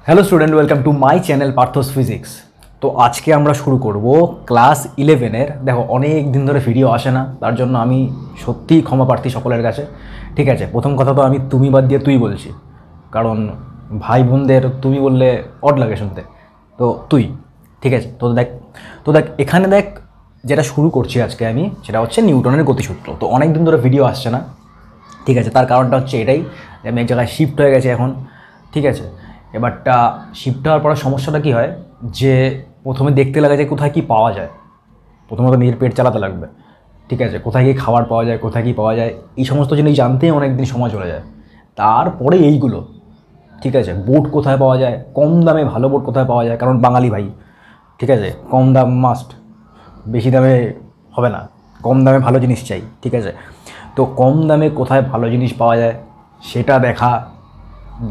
Hello student, welcome to my channel Parth's physics. তো আজকে আমরা শুরু করব ক্লাস 11-এর। দেখো, অনেক দিন ধরে ভিডিও আসে না, তার জন্য আমি সত্যিই ক্ষমা প্রার্থী সকলের কাছে। ঠিক আছে, প্রথম কথা তো আমি তুমি বাদ দিয়ে তুই বলছি, কারণ ভাই বোনদের তুমি বললে অড লাগে শুনতে। তো তুই, ঠিক আছে। তো দেখ এখানে দেখ, যেটা শুরু করছি আজকে আমি, সেটা হচ্ছে নিউটনের গতিসূত্র। তো অনেক দিন ধরে ভিডিও আসছে না, ঠিক আছে। তার কারণটা হচ্ছে এটাই যে আমি এক জায়গায় শিফট হয়ে গেছি এখন, ঠিক আছে। এবারটা শিফট হওয়ার পরে সমস্যাটা কী হয়, যে প্রথমে দেখতে লাগে যে কোথায় কী পাওয়া যায়। প্রথমত নিজের পেট চালাতে লাগবে, ঠিক আছে। কোথায় কী খাবার পাওয়া যায়, কোথায় কী পাওয়া যায়, এই সমস্ত জিনিস জানতেই অনেক দিন সময় চলে যায়। তারপরে এইগুলো, ঠিক আছে, বোর্ড কোথায় পাওয়া যায়, কম দামে ভালো বোর্ড কোথায় পাওয়া যায়, কারণ বাঙালি ভাই, ঠিক আছে। কম দাম মাস্ট, বেশি দামে হবে না, কম দামে ভালো জিনিস চাই, ঠিক আছে। তো কম দামে কোথায় ভালো জিনিস পাওয়া যায় সেটা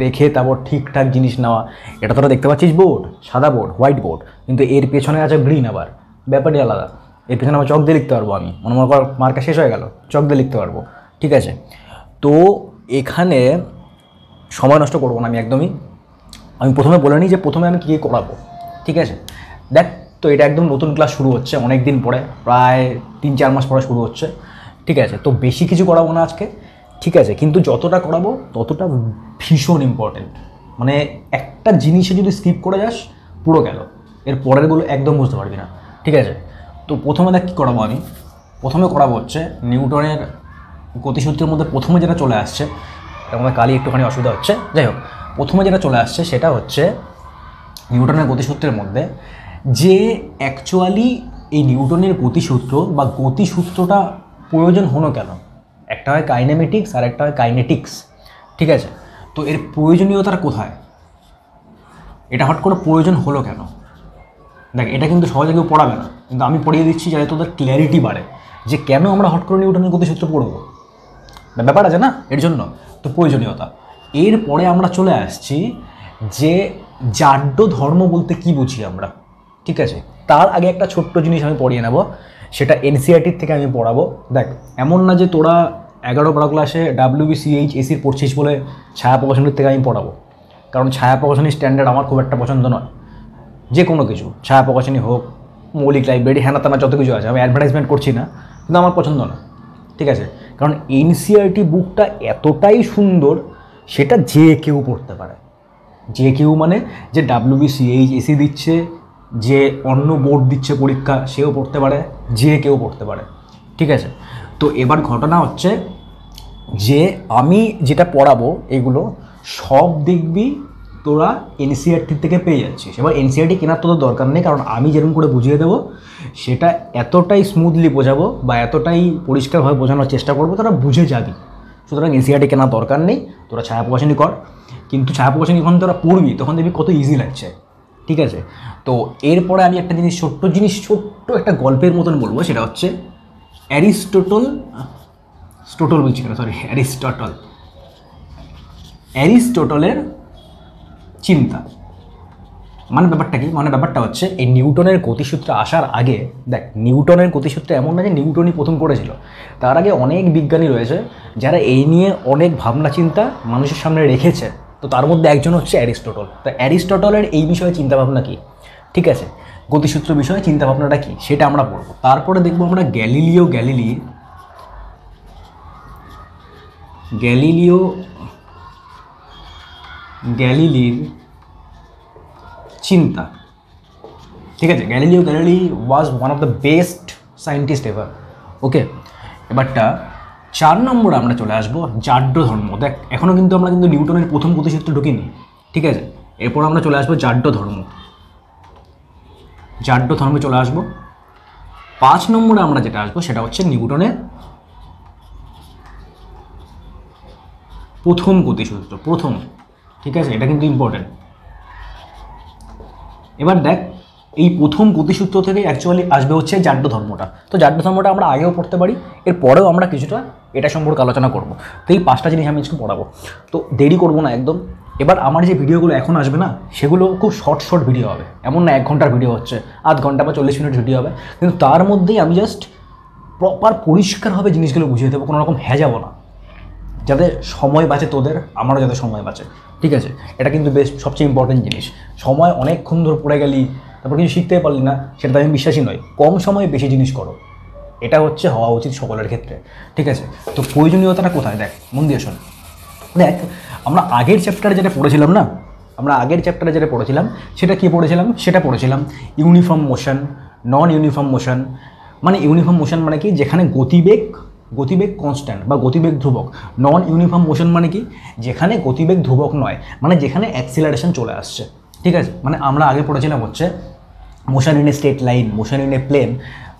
দেখে তারপর ঠিকঠাক জিনিস নেওয়া। এটা তোরা দেখতে পাচ্ছিস বোর্ড, সাদা বোর্ড, হোয়াইট বোর্ড, কিন্তু এর পেছনে আছে গ্রিন। আবার ব্যাপারই আলাদা। এর পেছনে আমার চক দিয়ে লিখতে পারবো, আমি মনে কর মার্কা শেষ হয়ে গেল, চক দিয়ে লিখতে পারবো, ঠিক আছে। তো এখানে সময় নষ্ট করবো না আমি একদমই। আমি প্রথমে বলে নিই যে প্রথমে আমি কী কী করাবো, ঠিক আছে। দেখ, তো এটা একদম নতুন ক্লাস শুরু হচ্ছে, অনেক দিন পরে, প্রায় 3-4 মাস পরে শুরু হচ্ছে, ঠিক আছে। তো বেশি কিছু করাবো না আজকে, ঠিক আছে, কিন্তু যতটা করাবো ততটা ভীষণ ইম্পর্টেন্ট। মানে একটা জিনিসে যদি স্কিপ করে যাস, পুরো গেল, এর পরেরগুলো একদম বুঝতে পারবি না, ঠিক আছে। তো প্রথমে দেখ কী করাবো আমি, প্রথমে করাবো হচ্ছে নিউটনের গতিসূত্রের মধ্যে প্রথমে যেটা চলে আসছে, এর মধ্যে কালি একটুখানি অসুবিধা হচ্ছে, যাই হোক, প্রথমে যেটা চলে আসছে সেটা হচ্ছে নিউটনের গতিসূত্রের মধ্যে যে অ্যাকচুয়ালি এই নিউটনের গতিসূত্র বা গতিসূত্রটা প্রয়োজন হলো কেন। একটা হয় কাইনেমেটিক্স আর একটা হয় কাইনেটিক্স, ঠিক আছে। তো এর প্রয়োজনীয়তার কোথায়, এটা হট করে প্রয়োজন হলো কেন। দেখ, এটা কিন্তু সহজে কেউ পড়াবে না, কিন্তু আমি পড়িয়ে দিচ্ছি যাতে তোদের ক্ল্যারিটি বাড়ে যে কেন আমরা হট করে নিউটনের গতিসূত্র পড়বো। ব্যাপার আছে না এর জন্য। তো প্রয়োজনীয়তা, এরপরে আমরা চলে আসছি যে জাড্য ধর্ম বলতে কি বুঝি আমরা, ঠিক আছে। তার আগে একটা ছোট্ট জিনিস আমি পড়িয়ে নেব, সেটা এনসিইআরটির থেকে আমি পড়াবো। দেখ, এমন না যে তোরা 11-12 ক্লাসে WBCH পড়ছিস বলে ছায়া প্রকাশনীর থেকে আমি পড়াবো, কারণ ছায়া প্রকাশনীর স্ট্যান্ডার্ড আমার খুব একটা পছন্দ নয়। যে কোনো কিছু, ছায়া প্রকাশনী হোক, মৌলিক লাইব্রেরি, হ্যানা তানা যত কিছু আছে, আমি অ্যাডভার্টাইজমেন্ট করছি না, কিন্তু আমার পছন্দ না, ঠিক আছে। কারণ এনসিইআরটি বুকটা এতটাই সুন্দর, সেটা যে কেউ পড়তে পারে। যে কেউ মানে যে WBCH দিচ্ছে, যে অন্য বোর্ড দিচ্ছে পরীক্ষা, সেও পড়তে পারে, যে কেউ পড়তে পারে, ঠিক আছে। তো এবার ঘটনা হচ্ছে যে আমি যেটা পড়াবো এগুলো সব দেখবি তোরা এনসিইআরটি থেকে পেয়ে যাচ্ছিস। এবার এনসিইআরটি কেনার তোদের দরকার নেই, কারণ আমি যেরকম করে বুঝিয়ে দেবো সেটা এতটাই স্মুথলি বোঝাবো বা এতটাই পরিষ্কারভাবে বোঝানোর চেষ্টা করবো, তোরা বুঝে যাবি। সুতরাং এনসিইআরটি কেনার দরকার নেই, তোরা ছায়া প্রকাশনী কর। কিন্তু ছায়া প্রকাশনী যখন তোরা পড়বি তখন দেখবি কত ইজি লাগছে, ঠিক আছে। তো এরপরে আমি একটা জিনিস, ছোট্ট একটা গল্পের মতন বলবো, সেটা হচ্ছে অ্যারিস্টটলের চিন্তা। মানে ব্যাপারটা কি, মানে ব্যাপারটা হচ্ছে এই নিউটনের গতিসূত্র আসার আগে, দেখ, নিউটনের গতিসূত্র এমন না যে নিউটনই প্রথম করেছিল। তার আগে অনেক বিজ্ঞানী রয়েছে যারা এই নিয়ে অনেক ভাবনা চিন্তা মানুষের সামনে রেখেছে। তো তার মধ্যে একজন হচ্ছে অ্যারিস্টটল। তো অ্যারিস্টটলের এই বিষয়ে চিন্তাভাবনা কী, ঠিক আছে, গতিসূত্র বিষয়ে চিন্তাভাবনাটা কী, সেটা আমরা পড়ব। তারপরে দেখবো আমরা গ্যালিলির চিন্তা, ঠিক আছে। Galilei was one of the best scientist ever, okay. এবারটা 4 নম্বরে আমরা চলে আসবো জাড্য ধর্ম। দেখ, এখনও কিন্তু আমরা নিউটনের প্রথম গতিসূত্র ঢুকিনি, ঠিক আছে। এরপর আমরা চলে আসবো জাড্য ধর্মে চলে আসবো। 5 নম্বরে আমরা যেটা আসবো সেটা হচ্ছে নিউটনের প্রথম গতিসূত্র, ঠিক আছে। এটা কিন্তু ইম্পর্টেন্ট। এবার দেখ, এই প্রথম গতিসূত্র থেকে অ্যাকচুয়ালি আসবে হচ্ছে জাড্য ধর্মটা। তো জাড্য ধর্মটা আমরা আগেও পড়তে পারি, এর পরেও আমরা কিছুটা এটা সম্পর্কে আলোচনা করব। তো এই 5টা জিনিস আমি আজকে পড়াবো, তো দেরি করবো না একদম। এবার আমার যে ভিডিওগুলো এখন আসবে না, সেগুলো খুব শর্ট ভিডিও হবে। এমন না 1 ঘন্টার ভিডিও হচ্ছে, আধ ঘন্টা বা 40 মিনিট ভিডিও হবে, কিন্তু তার মধ্যেই আমি জাস্ট প্রপার পরিষ্কারভাবে জিনিসগুলো বুঝিয়ে দেবো, কোনো রকম হ্যাঁ যাবো না, যাতে সময় বাঁচে তোদের, আমারও যাতে সময় বাঁচে, ঠিক আছে? এটা কিন্তু বেশ সবচেয়ে ইম্পর্টেন্ট জিনিস। সময় অনেকক্ষণ ধরে পড়ে গেলি, তারপর কিছু শিখতে পারলি না, সেটা আমি বিশ্বাসী নয়। কম সময়ে বেশি জিনিস করো, এটা হচ্ছে হওয়া উচিত সকলের ক্ষেত্রে, ঠিক আছে? তো প্রয়োজনীয়তাটা কোথায় দেখ, মন দিয়ে শোন। দেখ, আমরা আগের চ্যাপ্টারে যেটা পড়েছিলাম না, সেটা কি পড়েছিলাম? সেটা পড়েছিলাম ইউনিফর্ম মোশন, নন ইউনিফর্ম মোশন। মানে ইউনিফর্ম মোশন মানে কি? যেখানে গতিবেগ কনস্ট্যান্ট বা গতিবেগ ধ্রুবক। নন ইউনিফর্ম মোশন মানে কি? যেখানে গতিবেগ ধ্রুবক নয়, মানে যেখানে অ্যাক্সিলারেশন চলে আসছে, ঠিক আছে? মানে আমরা আগে পড়েছিলাম হচ্ছে motion in a straight line, motion in a plane.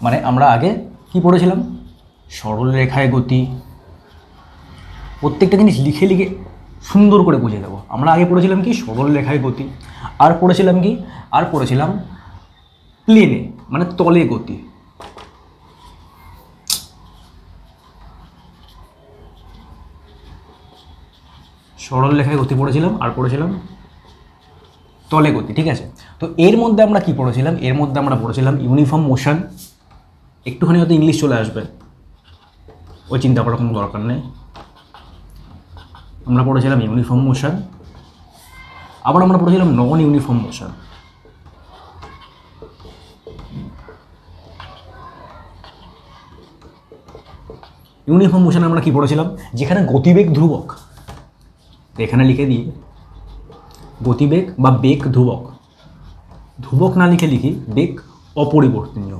মানে আমরা আগে কি পড়েছিলাম? সরল রেখায় গতি। প্রত্যেকটা জিনিস লিখে লিখে সুন্দর করে বুঝিয়ে দেবো। আমরা আগে পড়েছিলাম কি? সরল রেখায় গতি। আর পড়েছিলাম কি? আর পড়েছিলাম প্লেনে, মানে তলে গতি। সরল রেখায় গতি পড়েছিলাম, আর পড়েছিলাম তলে গতি, ঠিক আছে? তো এর মধ্যে আমরা কি পড়েছিলাম? এর মধ্যে আমরা পড়েছিলাম ইউনিফর্ম মোশন। একটুখানি হয়তো ইংলিশ চলে আসবে, ওই চিন্তা করার কোনো দরকার নেই। আমরা পড়েছিলাম ইউনিফর্ম মোশন, আবার আমরা পড়েছিলাম নন ইউনিফর্ম মোশন। ইউনিফর্ম মোশনে আমরা কি পড়েছিলাম? যেখানে গতিবেগ ধ্রুবক, এখানে লিখে দিই গতিবেগ বা বেগ ধ্রুবক, ধ্রুবক না লিখে লিখি বেগ অপরিবর্তনীয়।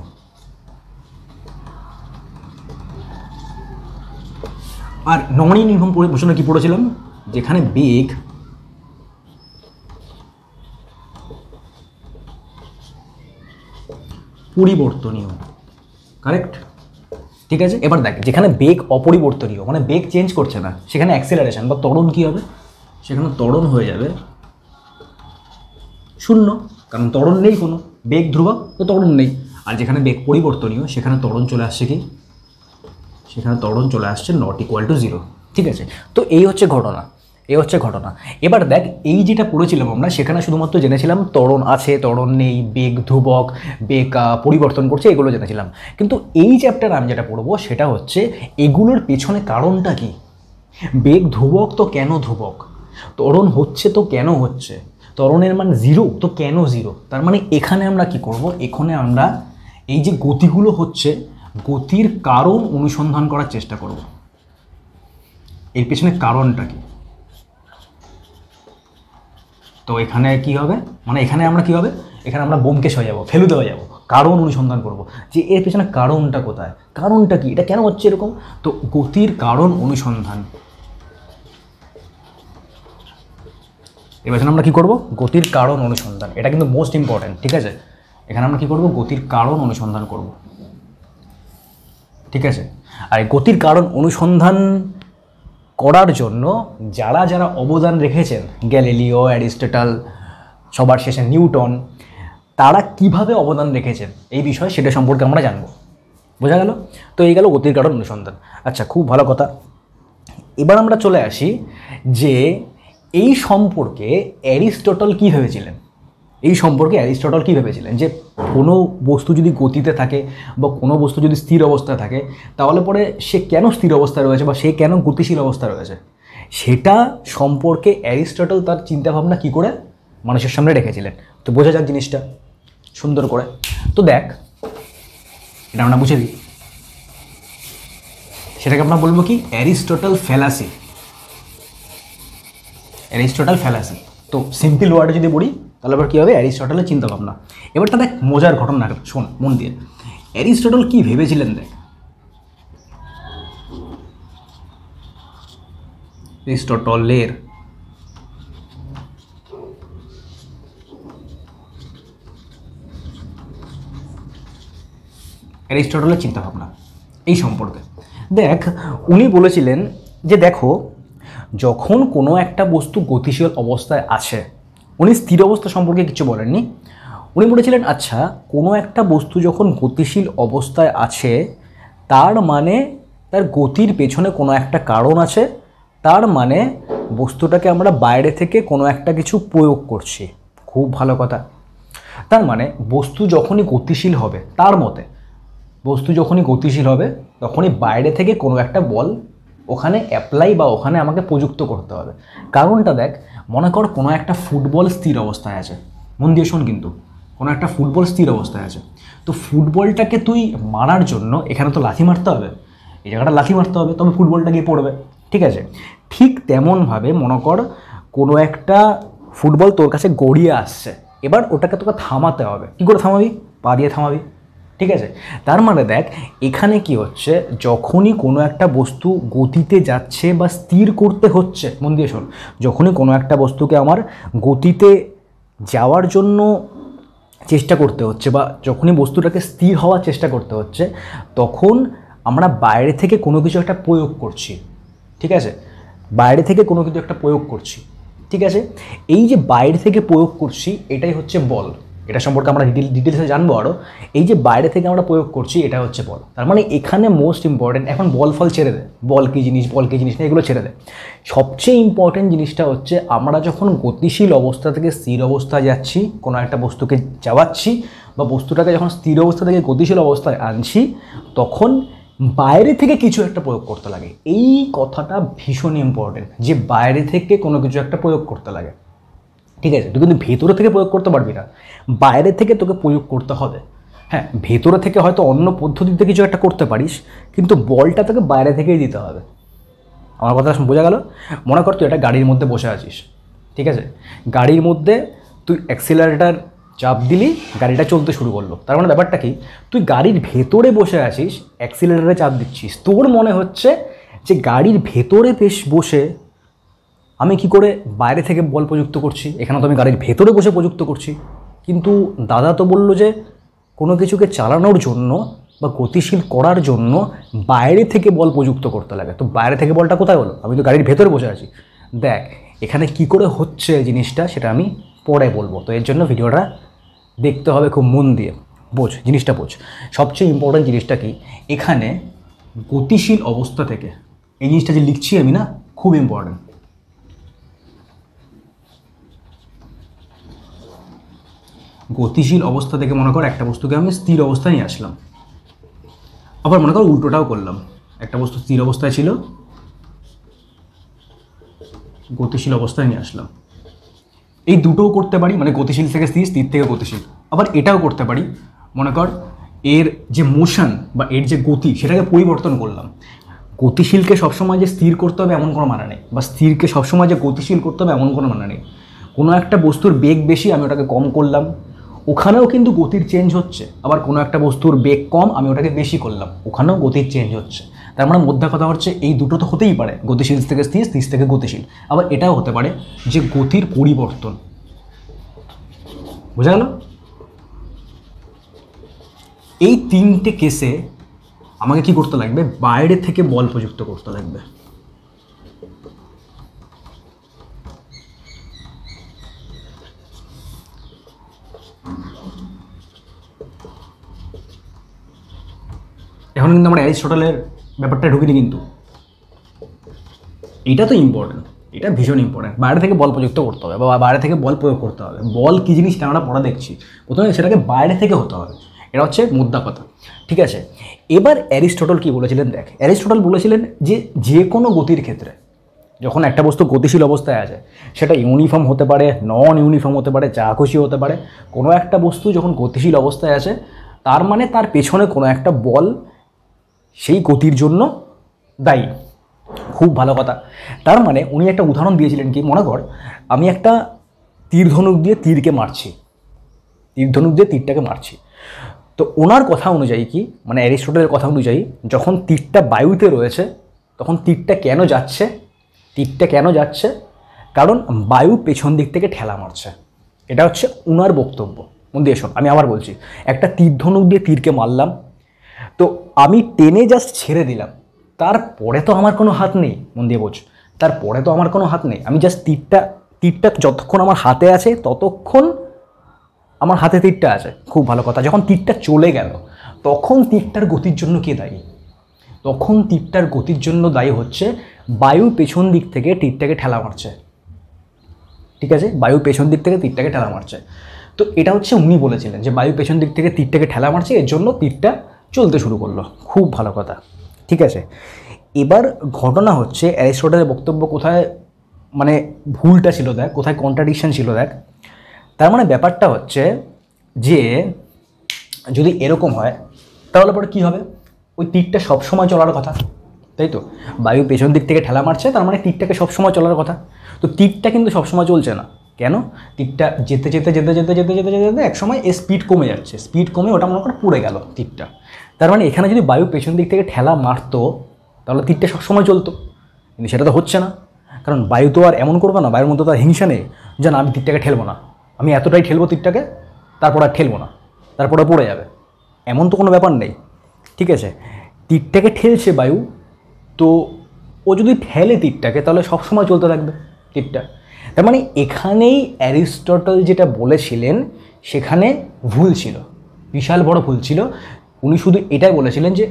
আর নন ইউনিফর্ম মোশনে কি পড়েছিলাম? যেখানে বেগ পরিবর্তনীয়, কারেক্ট, ঠিক আছে? এবার দেখ, যেখানে বেগ অপরিবর্তনীয় মানে বেগ চেঞ্জ করছে না, সেখানে অ্যাক্সেলারেশন বা ত্বরণ কী হবে? সেখানে ত্বরণ হয়ে যাবে শূন্য, কারণ ত্বরণ নেই, কোনো বেগ ধ্রুবক তো ত্বরণ নেই। আর যেখানে বেগ পরিবর্তনীয় সেখানে ত্বরণ চলে আসছে কি? সেখানে ত্বরণ চলে আসছে নট ইকুয়াল টু জিরো, ঠিক আছে? তো এই হচ্ছে ঘটনা। এবার দেখ, এই যেটা পড়েছিলাম আমরা, সেখানে শুধুমাত্র জেনেছিলাম ত্বরণ আছে, ত্বরণ নেই, বেগ ধ্রুবক, বেগ পরিবর্তন করছে, এগুলো জেনেছিলাম। কিন্তু এই চ্যাপ্টার আমি যেটা পড়বো সেটা হচ্ছে এগুলোর পেছনে কারণটা কি? বেগ ধ্রুবক তো কেন ধ্রুবক? ত্বরণ হচ্ছে তো কেন হচ্ছে? ত্বরণের মান জিরো তো কেন জিরো? তার মানে এখানে আমরা কি করব? এখানে আমরা এই যে গতিগুলো হচ্ছে, গতির কারণ অনুসন্ধান করার চেষ্টা করব। এর পেছনে কারণটা কি? তো এখানে কি হবে? মানে এখানে আমরা কি হবে? এখানে আমরা ব্যোমকেশ হয়ে যাবো, ফেলুদা হয়ে যাবো। কারণ অনুসন্ধান করব যে এর পেছনে কারণটা কোথায়, কারণটা কি, এটা কেন হচ্ছে এরকম। তো গতির কারণ অনুসন্ধান, এবার আমরা কি করব? গতির কারণ অনুসন্ধান। এটা কিন্তু মোস্ট ইম্পর্ট্যান্ট, ঠিক আছে? এখানে আমরা কি করব? গতির কারণ অনুসন্ধান করব, ঠিক আছে? আর গতির কারণ অনুসন্ধান করার জন্য যারা যারা অবদান রেখেছেন, গ্যালিলিও, অ্যারিস্টটল, সবার শেষে নিউটন, তারা কিভাবে অবদান রেখেছেন এই বিষয়ে, সেটা সম্পর্কে আমরা জানব। বোঝা গেল? তো এই গেল গতির কারণ অনুসন্ধান। আচ্ছা, খুব ভালো কথা। এবার আমরা চলে আসি যে এই সম্পর্কে অ্যারিস্টটল কী ভেবেছিলেন। যে কোনো বস্তু যদি গতিতে থাকে বা কোনো বস্তু যদি স্থির অবস্থায় থাকে, তাহলে পরে সে কেন স্থির অবস্থায় রয়েছে বা সে কেন গতিশীল অবস্থায় রয়েছে, সেটা সম্পর্কে অ্যারিস্টটল তার চিন্তাভাবনা কী করে মানুষের সামনে রেখেছিলেন। তো বোঝা যাক জিনিসটা সুন্দর করে। তো দেখ, এটা আমরা বুঝে দিই, সেটাকে আমরা বলবো কি? Aristotle fallacy. তো সিম্পল ওয়ার্ডে যদি বলি তাহলে আবার কী হবে? অ্যারিস্টটলের চিন্তাভাবনা। এবার তা দেখ, মজার ঘটনা, শোন মন দিয়ে। অ্যারিস্টটল কী ভেবেছিলেন দেখ। অ্যারিস্টটলের চিন্তাভাবনা এই সম্পর্কে দেখ, উনি বলেছিলেন যে দেখো, যখন কোনো একটা বস্তু গতিশীল অবস্থায় আছে, উনি স্থির অবস্থা সম্পর্কে কিছু বলেননি। উনি বলেছিলেন আচ্ছা, কোনো একটা বস্তু যখন গতিশীল অবস্থায় আছে, তার মানে তার গতির পেছনে কোনো একটা কারণ আছে, তার মানে বস্তুটাকে আমরা বাইরে থেকে কোনো একটা কিছু প্রয়োগ করছি। খুব ভালো কথা। তার মানে বস্তু যখনই গতিশীল হবে, তার মতে বস্তু যখনই গতিশীল হবে তখনই বাইরে থেকে কোনো একটা বল ওখানে অ্যাপ্লাই বা ওখানে আমাকে প্রযুক্ত করতে হবে। কারণটা দেখ, মনে কর কোনো একটা ফুটবল স্থির অবস্থায় আছে, মন দিয়ে শোন কিন্তু, কোনো একটা ফুটবল স্থির অবস্থায় আছে, তো ফুটবলটাকে তুই মারার জন্য এখানে তো লাথি মারতে হবে, এই জায়গাটা লাথি মারতে হবে, তবে ফুটবলটা গিয়ে পড়বে, ঠিক আছে? ঠিক তেমনভাবে মনে কর কোনো একটা ফুটবল তোর কাছে গড়িয়ে আসছে, এবার ওটাকে তোকে থামাতে হবে। কী করে থামাবি? পা দিয়ে থামাবি, ঠিক আছে? তার মানে দেখ, এখানে কি হচ্ছে, যখনই কোনো একটা বস্তু গতিতে যাচ্ছে বা স্থির করতে হচ্ছে, মন দিয়ে শোন, যখনই কোনো একটা বস্তুকে আমার গতিতে যাওয়ার জন্য চেষ্টা করতে হচ্ছে বা যখনই বস্তুটাকে স্থির হওয়ার চেষ্টা করতে হচ্ছে, তখন আমরা বাইরে থেকে কোনো কিছু একটা প্রয়োগ করছি, ঠিক আছে? বাইরে থেকে কোনো কিছু একটা প্রয়োগ করছি, ঠিক আছে? এই যে বাইরে থেকে প্রয়োগ করছি, এটাই হচ্ছে বল। এটা সম্পর্কে আমরা ডিটেলসে জানবো আরও। এই যে বাইরে থেকে আমরা প্রয়োগ করছি, এটা হচ্ছে বল। তার মানে এখানে মোস্ট ইম্পর্টেন্ট, এখন বল ফল ছেড়ে দেয়, বল কী জিনিস না, এগুলো ছেড়ে দেয়। সবচেয়ে ইম্পর্টেন্ট জিনিসটা হচ্ছে আমরা যখন গতিশীল অবস্থা থেকে স্থির অবস্থায় যাচ্ছি, কোনো একটা বস্তুকে যাওয়াচ্ছি বা বস্তুটাকে যখন স্থির অবস্থা থেকে গতিশীল অবস্থায় আনছি, তখন বাইরে থেকে কিছু একটা প্রয়োগ করতে লাগে। এই কথাটা ভীষণ ইম্পর্টেন্ট, যে বাইরে থেকে কোনো কিছু একটা প্রয়োগ করতে লাগে, ঠিক আছে? তুই কিন্তু ভেতরে থেকে প্রয়োগ করতে পারবি না, বাইরে থেকে তোকে প্রয়োগ করতে হবে। হ্যাঁ, ভেতরে থেকে হয়তো অন্য পদ্ধতিতে কিছু একটা করতে পারিস, কিন্তু বলটা তোকে বাইরে থেকেই দিতে হবে। আমার কথা বোঝা গেল? মনে কর তুই একটা গাড়ির মধ্যে বসে আছিস, ঠিক আছে? গাড়ির মধ্যে তুই অ্যাক্সিলারেটার চাপ দিলি, গাড়িটা চলতে শুরু করলো। তার মানে ব্যাপারটা কি, তুই গাড়ির ভেতরে বসে আছিস, অ্যাক্সিলারেটারে চাপ দিচ্ছিস, তোর মনে হচ্ছে যে গাড়ির ভেতরে বেশ বসে আমি কি করে বাইরে থেকে বল প্রযুক্ত করছি, এখানে তো আমি গাড়ির ভেতরে বসে প্রযুক্ত করছি। কিন্তু দাদা তো বলল যে কোনো কিছুকে চালানোর জন্য বা গতিশীল করার জন্য বাইরে থেকে বল প্রযুক্ত করতে লাগে। তো বাইরে থেকে বলটা কোথায় হলো? আমি তো গাড়ির ভেতরে বসে আছি। দেখ এখানে কি করে হচ্ছে জিনিসটা, সেটা আমি পরে বলবো। তো এর জন্য ভিডিওটা দেখতে হবে খুব মন দিয়ে, বোঝ জিনিসটা, বোঝ। সবচেয়ে ইম্পর্ট্যান্ট জিনিসটা কি, এখানে গতিশীল অবস্থা থেকে, এই জিনিসটা যে লিখছি আমি না, খুব ইম্পর্ট্যান্ট। গতিশীল অবস্থা থেকে মনে কর একটা বস্তুকে আমি স্থির অবস্থায় নিয়ে আসলাম, আবার মনে কর উল্টোটাও করলাম, একটা বস্তু স্থির অবস্থায় ছিল, গতিশীল অবস্থায় নিয়ে আসলাম। এই দুটোও করতে পারি, মানে গতিশীল থেকে স্থির, স্থির থেকে গতিশীল। আবার এটাও করতে পারি, মনে কর এর যে মোশন বা এর যে গতি, সেটাকে পরিবর্তন করলাম। গতিশীলকে সবসময় যে স্থির করতে হবে এমন কোনো মানে নেই, বা স্থিরকে সবসময় যে গতিশীল করতে হবে এমন কোনো মানে নেই। কোনো একটা বস্তুর বেগ বেশি, আমি ওটাকে কম করলাম, ওখানেও কিন্তু গতির চেঞ্জ হচ্ছে। আবার কোনো একটা বস্তুর বেগ কম, আমি ওটাকে বেশি করলাম, ওখানেও গতির চেঞ্জ হচ্ছে। তার মানে মধ্যে কথা হচ্ছে এই দুটো তো হতেই পারে, গতিশীল থেকে স্থির, স্থির থেকে গতিশীল। আবার এটাও হতে পারে যে গতির পরিবর্তন। বোঝা গেল? এই তিনটে কেসে আমাকে কি করতে লাগবে, বাইরে থেকে বল প্রযুক্ত করতে লাগবে। এখন কিন্তু আমরা অ্যারিস্টটলের ব্যাপারটা ঢুকিনি, কিন্তু এটা তো ইম্পর্টেন্ট, এটা ভীষণ ইম্পর্টেন্ট। বাইরে থেকে বল প্রযুক্ত করতে হবে বা বাইরে থেকে বল প্রয়োগ করতে হবে। বল কী জিনিস আমরা পড়া দেখছি, প্রথমে সেটাকে বাইরে থেকে হতে হবে, এটা হচ্ছে মুদ্রা কথা, ঠিক আছে? এবার অ্যারিস্টটল কী বলেছিলেন দেখ, অ্যারিস্টটল বলেছিলেন যে যে কোনো গতির ক্ষেত্রে যখন একটা বস্তু গতিশীল অবস্থায় আছে, সেটা ইউনিফর্ম হতে পারে, নন ইউনিফর্ম হতে পারে, যা খুশি হতে পারে, কোনো একটা বস্তু যখন গতিশীল অবস্থায় আছে, তার মানে তার পেছনে কোনো একটা বল সেই গতির জন্য দায়ী। খুব ভালো কথা। তার মানে উনি একটা উদাহরণ দিয়েছিলেন কি, মনে কর আমি একটা তীরধনুক দিয়ে তীরকে মারছি, তীরধনুক দিয়ে তীরটাকে মারছি। তো ওনার কথা অনুযায়ী কি, মানে অ্যারিস্টটলের কথা অনুযায়ী, যখন তীরটা বায়ুতে রয়েছে তখন তীরটা কেন যাচ্ছে, তীরটা কেন যাচ্ছে, কারণ বায়ু পেছন দিক থেকে ঠেলা মারছে। এটা হচ্ছে ওনার বক্তব্য। মন দিয়ে শোন, আমি আবার বলছি, একটা তীরধনুক দিয়ে তীরকে মারলাম, তো আমি টেনে জাস্ট ছেড়ে দিলাম, তারপরে তো আমার কোনো হাত নেই। মন দিয়ে বোঝ, তারপরে তো আমার কোনো হাত নেই। আমি জাস্ট তীরটা যতক্ষণ আমার হাতে আছে ততক্ষণ আমার হাতে তীরটা আছে। খুব ভালো কথা। যখন তীরটা চলে গেল তখন তীরটার গতির জন্য কে দায়ী? তখন তীরটার গতির জন্য দায়ী হচ্ছে বায়ু পেছন দিক থেকে তীরটাকে ঠেলা মারছে, ঠিক আছে? বায়ু পেছন দিক থেকে তীরটাকে ঠেলা মারছে। তো এটা হচ্ছে উনি বলেছিলেন যে বায়ু পেছন দিক থেকে তীরটাকে ঠেলা মারছে, এর জন্য তীরটা চলতে শুরু করলো। খুব ভালো কথা, ঠিক আছে? এবার ঘটনা হচ্ছে অ্যারিস্টটলের বক্তব্য কোথায় মানে ভুলটা ছিল দেখ, কোথায় কন্ট্রাডিকশন ছিল দেখ। তার মানে ব্যাপারটা হচ্ছে যে যদি এরকম হয় তাহলে পরে কী হবে, ওই তীরটা সবসময় চলার কথা, তাই তো? বায়ু পেছন দিক থেকে ঠেলা মারছে, তার মানে তীরটাকে সবসময় চলার কথা। তো তীরটা কিন্তু সবসময় চলছে না। কেন? তীরটা যেতে যেতে যেতে যেতে যেতে যেতে যেতে যেতে এক সময় এর স্পিড কমে যাচ্ছে, স্পিড কমে ওটা মনে করে পড়ে গেল তীরটা। তার মানে এখানে যদি বায়ু পেছন দিক থেকে ঠেলা মারতো তাহলে তীরটা সবসময় চলতো, কিন্তু সেটা তো হচ্ছে না। কারণ বায়ু তো আর এমন করবে না, বায়ুর মধ্যে তো আর হিংসা নেই যে না আমি তীরটাকে ঠেলবো না, আমি এতটাই ঠেলবো তীরটাকে, তারপর আর ঠেলবো না, তারপরে পড়ে যাবে, এমন তো কোনো ব্যাপার নেই। ঠিক আছে, তীরটাকে ঠেলছে বায়ু, তো ও যদি ঠেলে তীরটাকে তাহলে সবসময় চলতে থাকবে তীরটা। তার মানে এখানেই অ্যারিস্টটল যেটা বলেছিলেন সেখানে ভুল ছিল, বিশাল বড় ভুল ছিল। উনি শুধু এটাই বলেছিলেন যে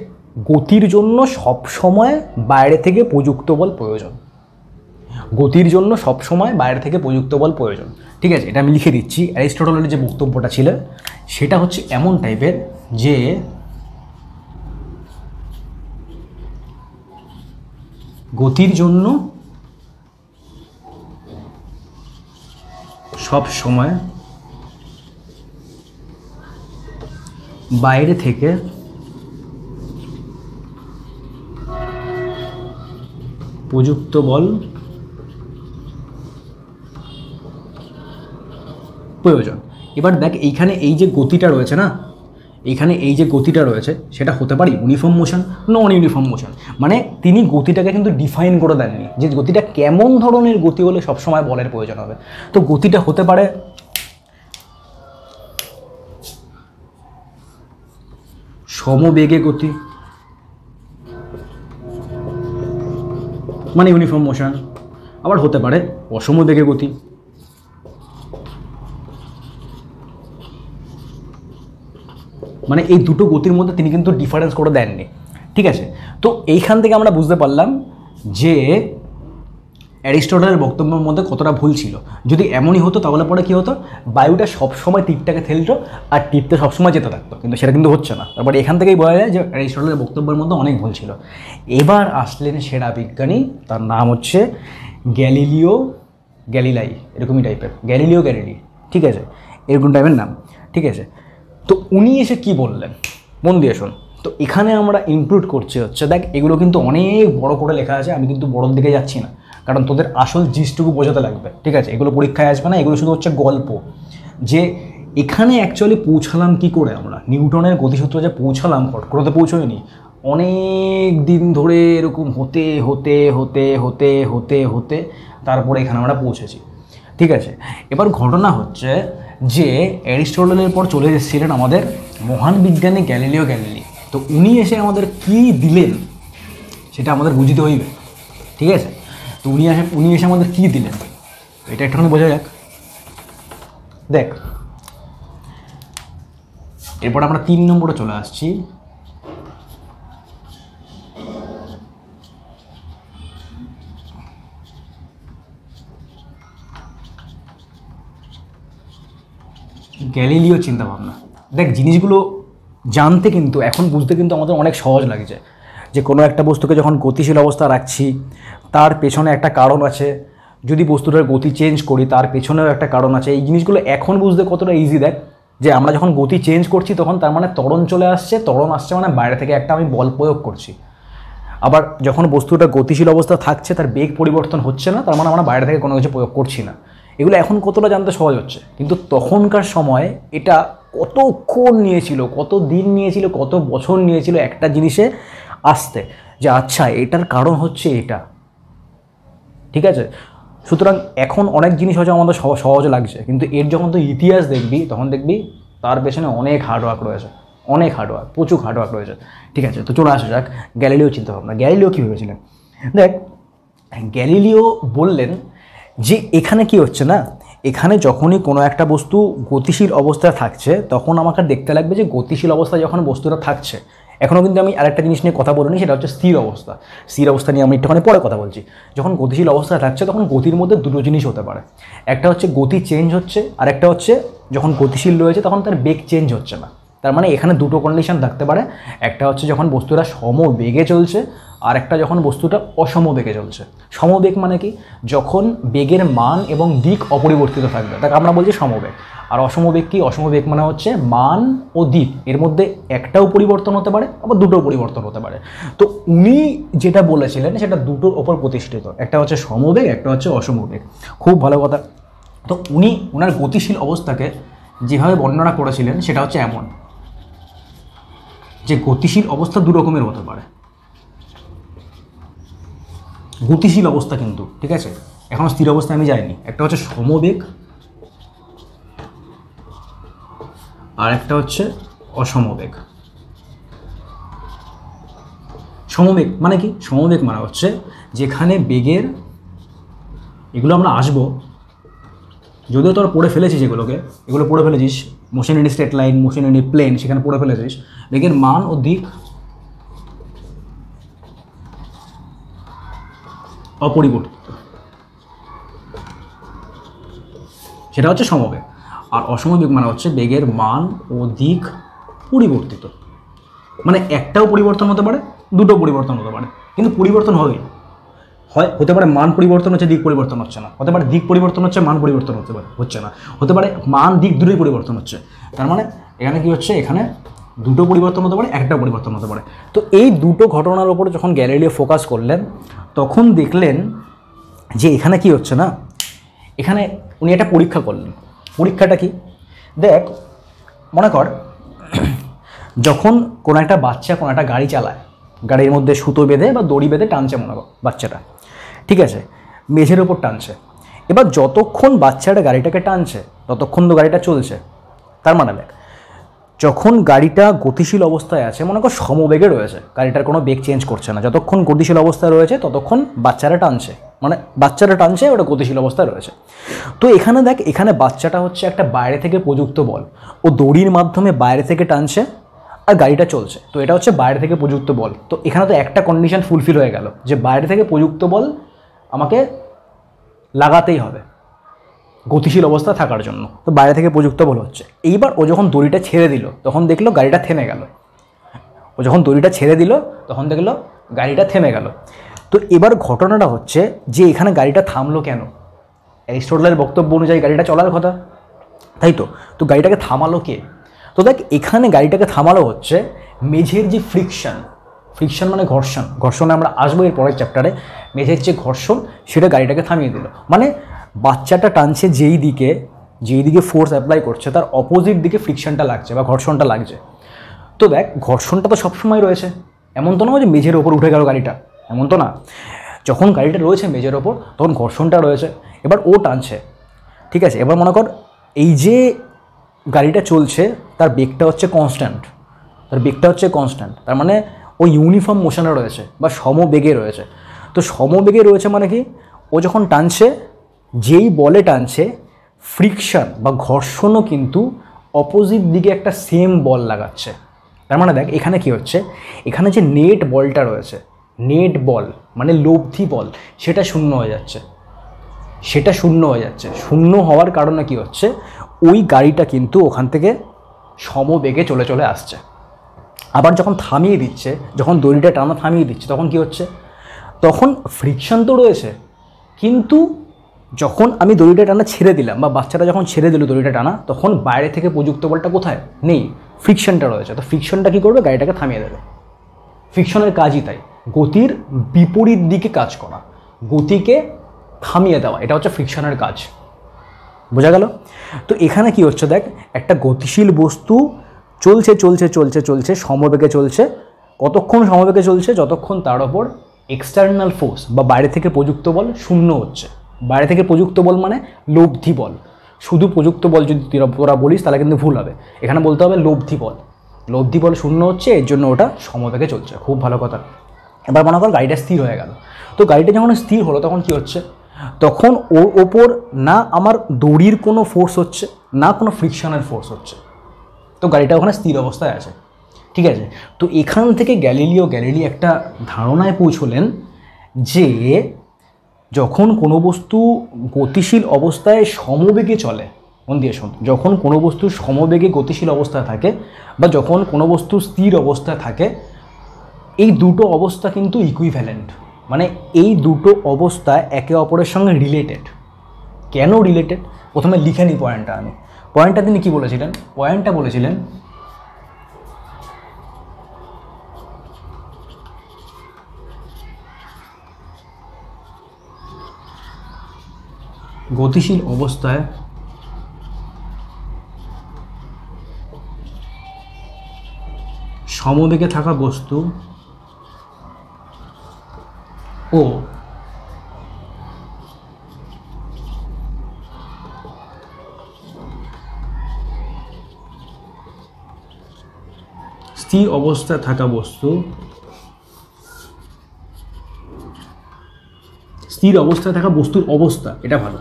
গতির জন্য সবসময় বাইরে থেকে প্রযুক্ত বল প্রয়োজন, গতির জন্য সবসময় বাইরে থেকে প্রযুক্ত বল প্রয়োজন। ঠিক আছে, এটা আমি লিখে দিচ্ছি। অ্যারিস্টটলের যে বক্তব্যটা ছিল সেটা হচ্ছে এমন টাইপের যে গতির জন্য সব সময় বাইরে থেকে প্রযুক্ত বল প্রয়োজন। এবার দেখ এইখানে এই যে গতিটা রয়েছে না, এইখানে এই যে গতিটা রয়েছে সেটা হতে পারে ইউনিফর্ম মোশন, নন ইউনিফর্ম মোশন। মানে তিনি গতিটাকে কিন্তু ডিফাইন করে দেননি যে গতিটা কেমন ধরনের গতি হলে সবসময় বলের প্রয়োজন হবে। তো গতিটা হতে পারে সমবেগে গতি, মানে ইউনিফর্ম মোশন, আবার হতে পারে অসমবেগে গতি। মানে এই দুটো গতির মধ্যে তিনি কিন্তু ডিফারেন্স করে দেননি। ঠিক আছে, তো এইখান থেকে আমরা বুঝতে পারলাম যে অ্যারিস্টটলের বক্তব্যের মধ্যে কতটা ভুল ছিল। যদি এমনই হতো তাহলে পরে কী হতো, বায়ুটা সবসময় তীরটাকে ঠেলতো আর তীরটা সবসময় যেতে থাকতো, কিন্তু সেটা কিন্তু হচ্ছে না। তারপরে এখান থেকেই বোঝা যায় যে অ্যারিস্টটলের বক্তব্যের মধ্যে অনেক ভুল ছিল। এবার আসলেন সেরা বিজ্ঞানী, তার নাম হচ্ছে গ্যালিলিও গ্যালিলাই, এরকমই টাইপের, গ্যালিলিও গ্যালিলি। ঠিক আছে, এরকম টাইপের নাম। ঠিক আছে, তো উনি এসে কি বললেন মন দিয়ে শোন। তো এখানে আমরা ইনক্লুড করছি হচ্ছে দেখ এগুলো কিন্তু অনেক বড় করে লেখা আছে, আমি কিন্তু বড়োর দিকে যাচ্ছি না, কারণ তোদের আসল জিনিসটুকু বোঝাতে লাগবে। ঠিক আছে, এগুলো পরীক্ষায় আসবে না, এগুলো শুধু হচ্ছে গল্প যে এখানে অ্যাকচুয়ালি পৌঁছালাম কি করে আমরা, নিউটনের গতিসূত্র যে পৌঁছালাম হট করে তো পৌঁছয়নি, অনেক দিন ধরে এরকম হতে হতে হতে হতে হতে হতে তারপরে এখানে আমরা পৌঁছেছি। ঠিক আছে, এবার ঘটনা হচ্ছে যে অ্যারিস্টটলের পর চলে এসেছিলেন আমাদের মহান বিজ্ঞানী গ্যালিলিও গ্যালিলি। তো উনি এসে আমাদের কি দিলেন সেটা আমাদের বুঝতে হইবে। ঠিক আছে, তো উনি এসে আমাদের কি দিলেন এটা একটুখানি বোঝা যাক। দেখ এরপর আমরা 3 নম্বরে চলে আসছি। গ্যালিলিও চিন্তাভাবনা। দেখ জিনিসগুলো জানতে কিন্তু এখন বুঝতে কিন্তু আমাদের অনেক সহজ লাগছে, যে কোনো একটা বস্তুকে যখন গতিশীল অবস্থা রাখছি তার পেছনে একটা কারণ আছে, যদি বস্তুটার গতি চেঞ্জ করি তার পেছনেও একটা কারণ আছে। এই জিনিসগুলো এখন বুঝতে কতটা ইজি। দেখ যে আমরা যখন গতি চেঞ্জ করছি তখন তার মানে ত্বরণ চলে আসছে, ত্বরণ আসছে মানে বাইরে থেকে একটা আমি বল প্রয়োগ করছি। আবার যখন বস্তুটা গতিশীল অবস্থা থাকছে তার বেগ পরিবর্তন হচ্ছে না, তার মানে আমরা বাইরে থেকে কোনো কিছু প্রয়োগ করছি না। এগুলো এখন কতটা জানতে সহজ হচ্ছে, কিন্তু তখনকার সময় এটা কতক্ষণ নিয়েছিল, কত দিন নিয়েছিল, কত বছর নিয়েছিল একটা জিনিসে আসতে, যে আচ্ছা এটার কারণ হচ্ছে এটা। ঠিক আছে, সুতরাং এখন অনেক জিনিস হয়তো আমাদের সহজ লাগছে, কিন্তু এর যখন তুই ইতিহাস দেখবি তখন দেখবি তার পেছনে অনেক হার্ডওয়ার্ক রয়েছে, অনেক হার্ডওয়ার্ক, প্রচুর হার্ডওয়ার্ক রয়েছে। ঠিক আছে, তো চলে আসা যাক গ্যালিলিও চিন্তাভাবনা। গ্যালিলিও কী ভেবেছিলেন দেখ, গ্যালিলিও বললেন যে এখানে কি হচ্ছে না, এখানে যখনই কোনো একটা বস্তু গতিশীল অবস্থায় থাকছে তখন আমাকে দেখতে লাগবে যে গতিশীল অবস্থায় যখন বস্তুটা থাকছে, এখনও কিন্তু আমি আরেকটা জিনিস নিয়ে কথা বলিনি, সেটা হচ্ছে স্থির অবস্থা। স্থির অবস্থা নিয়ে আমি একটুখানি পরে কথা বলছি। যখন গতিশীল অবস্থায় থাকছে তখন গতির মধ্যে দুটো জিনিস হতে পারে, একটা হচ্ছে গতি চেঞ্জ হচ্ছে, আর একটা হচ্ছে যখন গতিশীল রয়েছে তখন তার বেগ চেঞ্জ হচ্ছে না। তার মানে এখানে দুটো কন্ডিশন থাকতে পারে, একটা হচ্ছে যখন বস্তুটা সমবেগে চলছে, আর একটা যখন বস্তুটা অসমবেগে চলছে। সমবেগ মানে কি, যখন বেগের মান এবং দিক অপরিবর্তিত থাকবে তাকে আমরা বলছি সমবেগ। আর অসমবেগ কি, অসমবেগ মানে হচ্ছে মান ও দিক এর মধ্যে একটাও পরিবর্তন হতে পারে, আবার দুটোও পরিবর্তন হতে পারে। তো উনি যেটা বলেছিলেন সেটা দুটোর ওপর প্রতিষ্ঠিত, একটা হচ্ছে সমবেগ, একটা হচ্ছে অসমবেগ। খুব ভালো কথা। তো উনি ওনার গতিশীল অবস্থাকে যেভাবে বর্ণনা করেছিলেন সেটা হচ্ছে এমন যে গতিশীল অবস্থা দু রকমের হতে পারে। গতিশীল অবস্থা কিন্তু, ঠিক আছে, এখন স্থির অবস্থায় আমি যাইনি। একটা হচ্ছে সমবেগ আর একটা হচ্ছে অসমবেগ। সমবেগ মানে কি, সমবেগ মানে হচ্ছে যেখানে বেগের, এগুলো আমরা আসবো, যদিও তোরা পড়ে ফেলেছিস এগুলো পড়ে ফেলেছিস, motion in straight line, motion in plane, সেখানে পড়ে ফেলেছিস। বেগের মান ও দিক অপরিবর্তিত, সেটা হচ্ছে সমবেগ। আর অসমবেগ মানে হচ্ছে বেগের মান ও দিক পরিবর্তিত, মানে একটাও পরিবর্তন হতে পারে, দুটো পরিবর্তন হতে পারে, কিন্তু পরিবর্তন হতে পারে মান পরিবর্তন হচ্ছে, দিক পরিবর্তন হচ্ছে না, হতে পারে দিক পরিবর্তন হচ্ছে, মান পরিবর্তন হচ্ছে না, হতে পারে মান দিক দুটোই পরিবর্তন হচ্ছে। তার মানে এখানে কি হচ্ছে, এখানে দুটো পরিবর্তন হতে পারে, একটা পরিবর্তন হতে পারে। তো এই দুটো ঘটনার উপর যখন গ্যালিলিও ফোকাস করলেন তখন দেখলেন যে এখানে কি হচ্ছে না, এখানে উনি একটা পরীক্ষা করলেন। পরীক্ষাটা কি, দেখ মনে কর যখন কোনো একটা বাচ্চা কোনো একটা গাড়ি চালায়, গাড়ির মধ্যে সুতো বেঁধে বা দড়ি বেঁধে টানছে মনে কর বাচ্চাটা, ঠিক আছে, মেঝের ওপর টানছে। এবার যতক্ষণ বাচ্চাটা গাড়িটাকে টানছে ততক্ষণ তো গাড়িটা চলছে। তার মানে দেখ, যখন গাড়িটা গতিশীল অবস্থায় আছে, মনে কর সমবেগে রয়েছে, গাড়িটার কোনো বেগ চেঞ্জ করছে না, যতক্ষণ গতিশীল অবস্থায় রয়েছে ততক্ষণ বাচ্চারা টানছে, মানে বাচ্চারা টানছে, ওটা গতিশীল অবস্থায় রয়েছে। তো এখানে দেখ, এখানে বাচ্চাটা হচ্ছে একটা বাইরে থেকে প্রযুক্ত বল, ও দড়ির মাধ্যমে বাইরে থেকে টানছে আর গাড়িটা চলছে, তো এটা হচ্ছে বাইরে থেকে প্রযুক্ত বল। তো এখানে তো একটা কন্ডিশন ফুলফিল হয়ে গেল যে বাইরে থেকে প্রযুক্ত বল আমাকে লাগাতেই হবে গতিশীল অবস্থা থাকার জন্য, তো বাইরে থেকে প্রযুক্ত বল হচ্ছে। এইবার ও যখন দড়িটা ছেড়ে দিল তখন দেখলো গাড়িটা থেমে গেল, ও যখন দড়িটা ছেড়ে দিল তখন দেখলো গাড়িটা থেমে গেল। তো এবার ঘটনাটা হচ্ছে যে এখানে গাড়িটা থামলো কেন, অ্যারিস্টটলের বক্তব্য অনুযায়ী গাড়িটা চলার কথা, তাই তো। তো গাড়িটাকে থামালো কে, তো দেখ এখানে গাড়িটাকে থামালো হচ্ছে মেঝের যে ফ্রিকশন মানে ঘর্ষণে আমরা আসবো এর পরের চ্যাপ্টারে। মেঝের যে ঘর্ষণ সেটা গাড়িটাকে থামিয়ে দিল, মানে বাচ্চাটা টানছে যেই দিকে ফোর্স অ্যাপ্লাই করছে তার অপোজিট দিকে ফ্রিকশনটা লাগছে বা ঘর্ষণটা লাগছে। তো দেখ ঘর্ষণটা তো সবসময় রয়েছে, এমন তো নয় যে মেঝের ওপর উঠে গেল গাড়িটা, এমন তো না। যখন গাড়িটা রয়েছে মেঝের ওপর তখন ঘর্ষণটা রয়েছে, এবার ও টানছে, ঠিক আছে। এবার মনে কর এই যে গাড়িটা চলছে তার বেগটা হচ্ছে কনস্ট্যান্ট, তার মানে ও ইউনিফর্ম মোশনে রয়েছে বা সমবেগে রয়েছে। তো সমবেগে রয়েছে মানে কি, ও যখন টানছে, যেই বলে টানছে ফ্রিকশন বা ঘর্ষণও কিন্তু অপোজিট দিকে একটা সেম বল লাগাচ্ছে। তার মানে দেখ এখানে কি হচ্ছে, এখানে যে নেট বলটা রয়েছে, নেট বল মানে লব্ধি বল, সেটা শূন্য হয়ে যাচ্ছে। শূন্য হওয়ার কারণে কি হচ্ছে, ওই গাড়িটা কিন্তু ওখান থেকে সমবেগে চলে আসছে। আবার যখন থামিয়ে দিচ্ছে, যখন দড়িটা টানা থামিয়ে দিচ্ছে তখন কি হচ্ছে, তখন ফ্রিকশন তো রয়েছে, কিন্তু যখন আমি দড়িটা টানা ছেড়ে দিলাম বা বাচ্চাটা যখন ছেড়ে দিল দড়িটা টানা, তখন বাইরে থেকে প্রযুক্ত বলটা কোথায় নেই, ফ্রিকশনটা রয়েছে। তো ফ্রিকশনটা কী করবে, গাড়িটাকে থামিয়ে দেবে। ফ্রিকশনের কাজই তাই, গতির বিপরীত দিকে কাজ করা, গতিকে থামিয়ে দেওয়া, এটা হচ্ছে ফ্রিকশনের কাজ। বোঝা গেল? তো এখানে কি হচ্ছে দেখ, একটা গতিশীল বস্তু চলছে সমবেগে চলছে। কতক্ষণ সমবেগে চলছে, যতক্ষণ তার ওপর এক্সটার্নাল ফোর্স বা বাইরে থেকে প্রযুক্ত বল শূন্য হচ্ছে। বাইরে থেকে প্রযুক্ত বল মানে লব্ধি বল। শুধু প্রযুক্ত বল যদি তোরা বলিস তাহলে কিন্তু ভুল হবে, এখানে বলতে হবে লব্ধি বল শূন্য হচ্ছে, এর জন্য ওটা সমবেগে চলছে। খুব ভালো কথা। এবার মনে কর গাড়িটা স্থির হয়ে গেল। তো গাড়িটা যখন স্থির হলো তখন কি হচ্ছে, তখন ওর ওপর না আমার দড়ির কোনো ফোর্স হচ্ছে, না কোনো ফ্রিকশনের ফোর্স হচ্ছে। তো গাড়িটা ওখানে স্থির অবস্থায় আছে, ঠিক আছে। তো এখান থেকে গ্যালিলিও একটা ধারণায় পৌঁছলেন যে যখন কোনো বস্তু গতিশীল অবস্থায় সমবেগে চলে, মন দিয়ে শোন, যখন কোনো বস্তু সমবেগে গতিশীল অবস্থায় থাকে বা যখন কোনো বস্তু স্থির অবস্থায় থাকে, এই দুটো অবস্থা কিন্তু ইকুইভ্যালেন্ট, মানে এই দুটো অবস্থা একে অপরের সঙ্গে রিলেটেড। কেন রিলেটেড? প্রথমে লিখে নিই পয়েন্টটা। আমি পয়েন্টটা তিনি কী বলেছিলেন? পয়েন্টটা বলেছিলেন গতিশীল অবস্থায় সমবেগে থাকা বস্তু ও স্থির অবস্থায় থাকা বস্তু, স্থির অবস্থায় থাকা বস্তুর অবস্থা, এটা ভালো,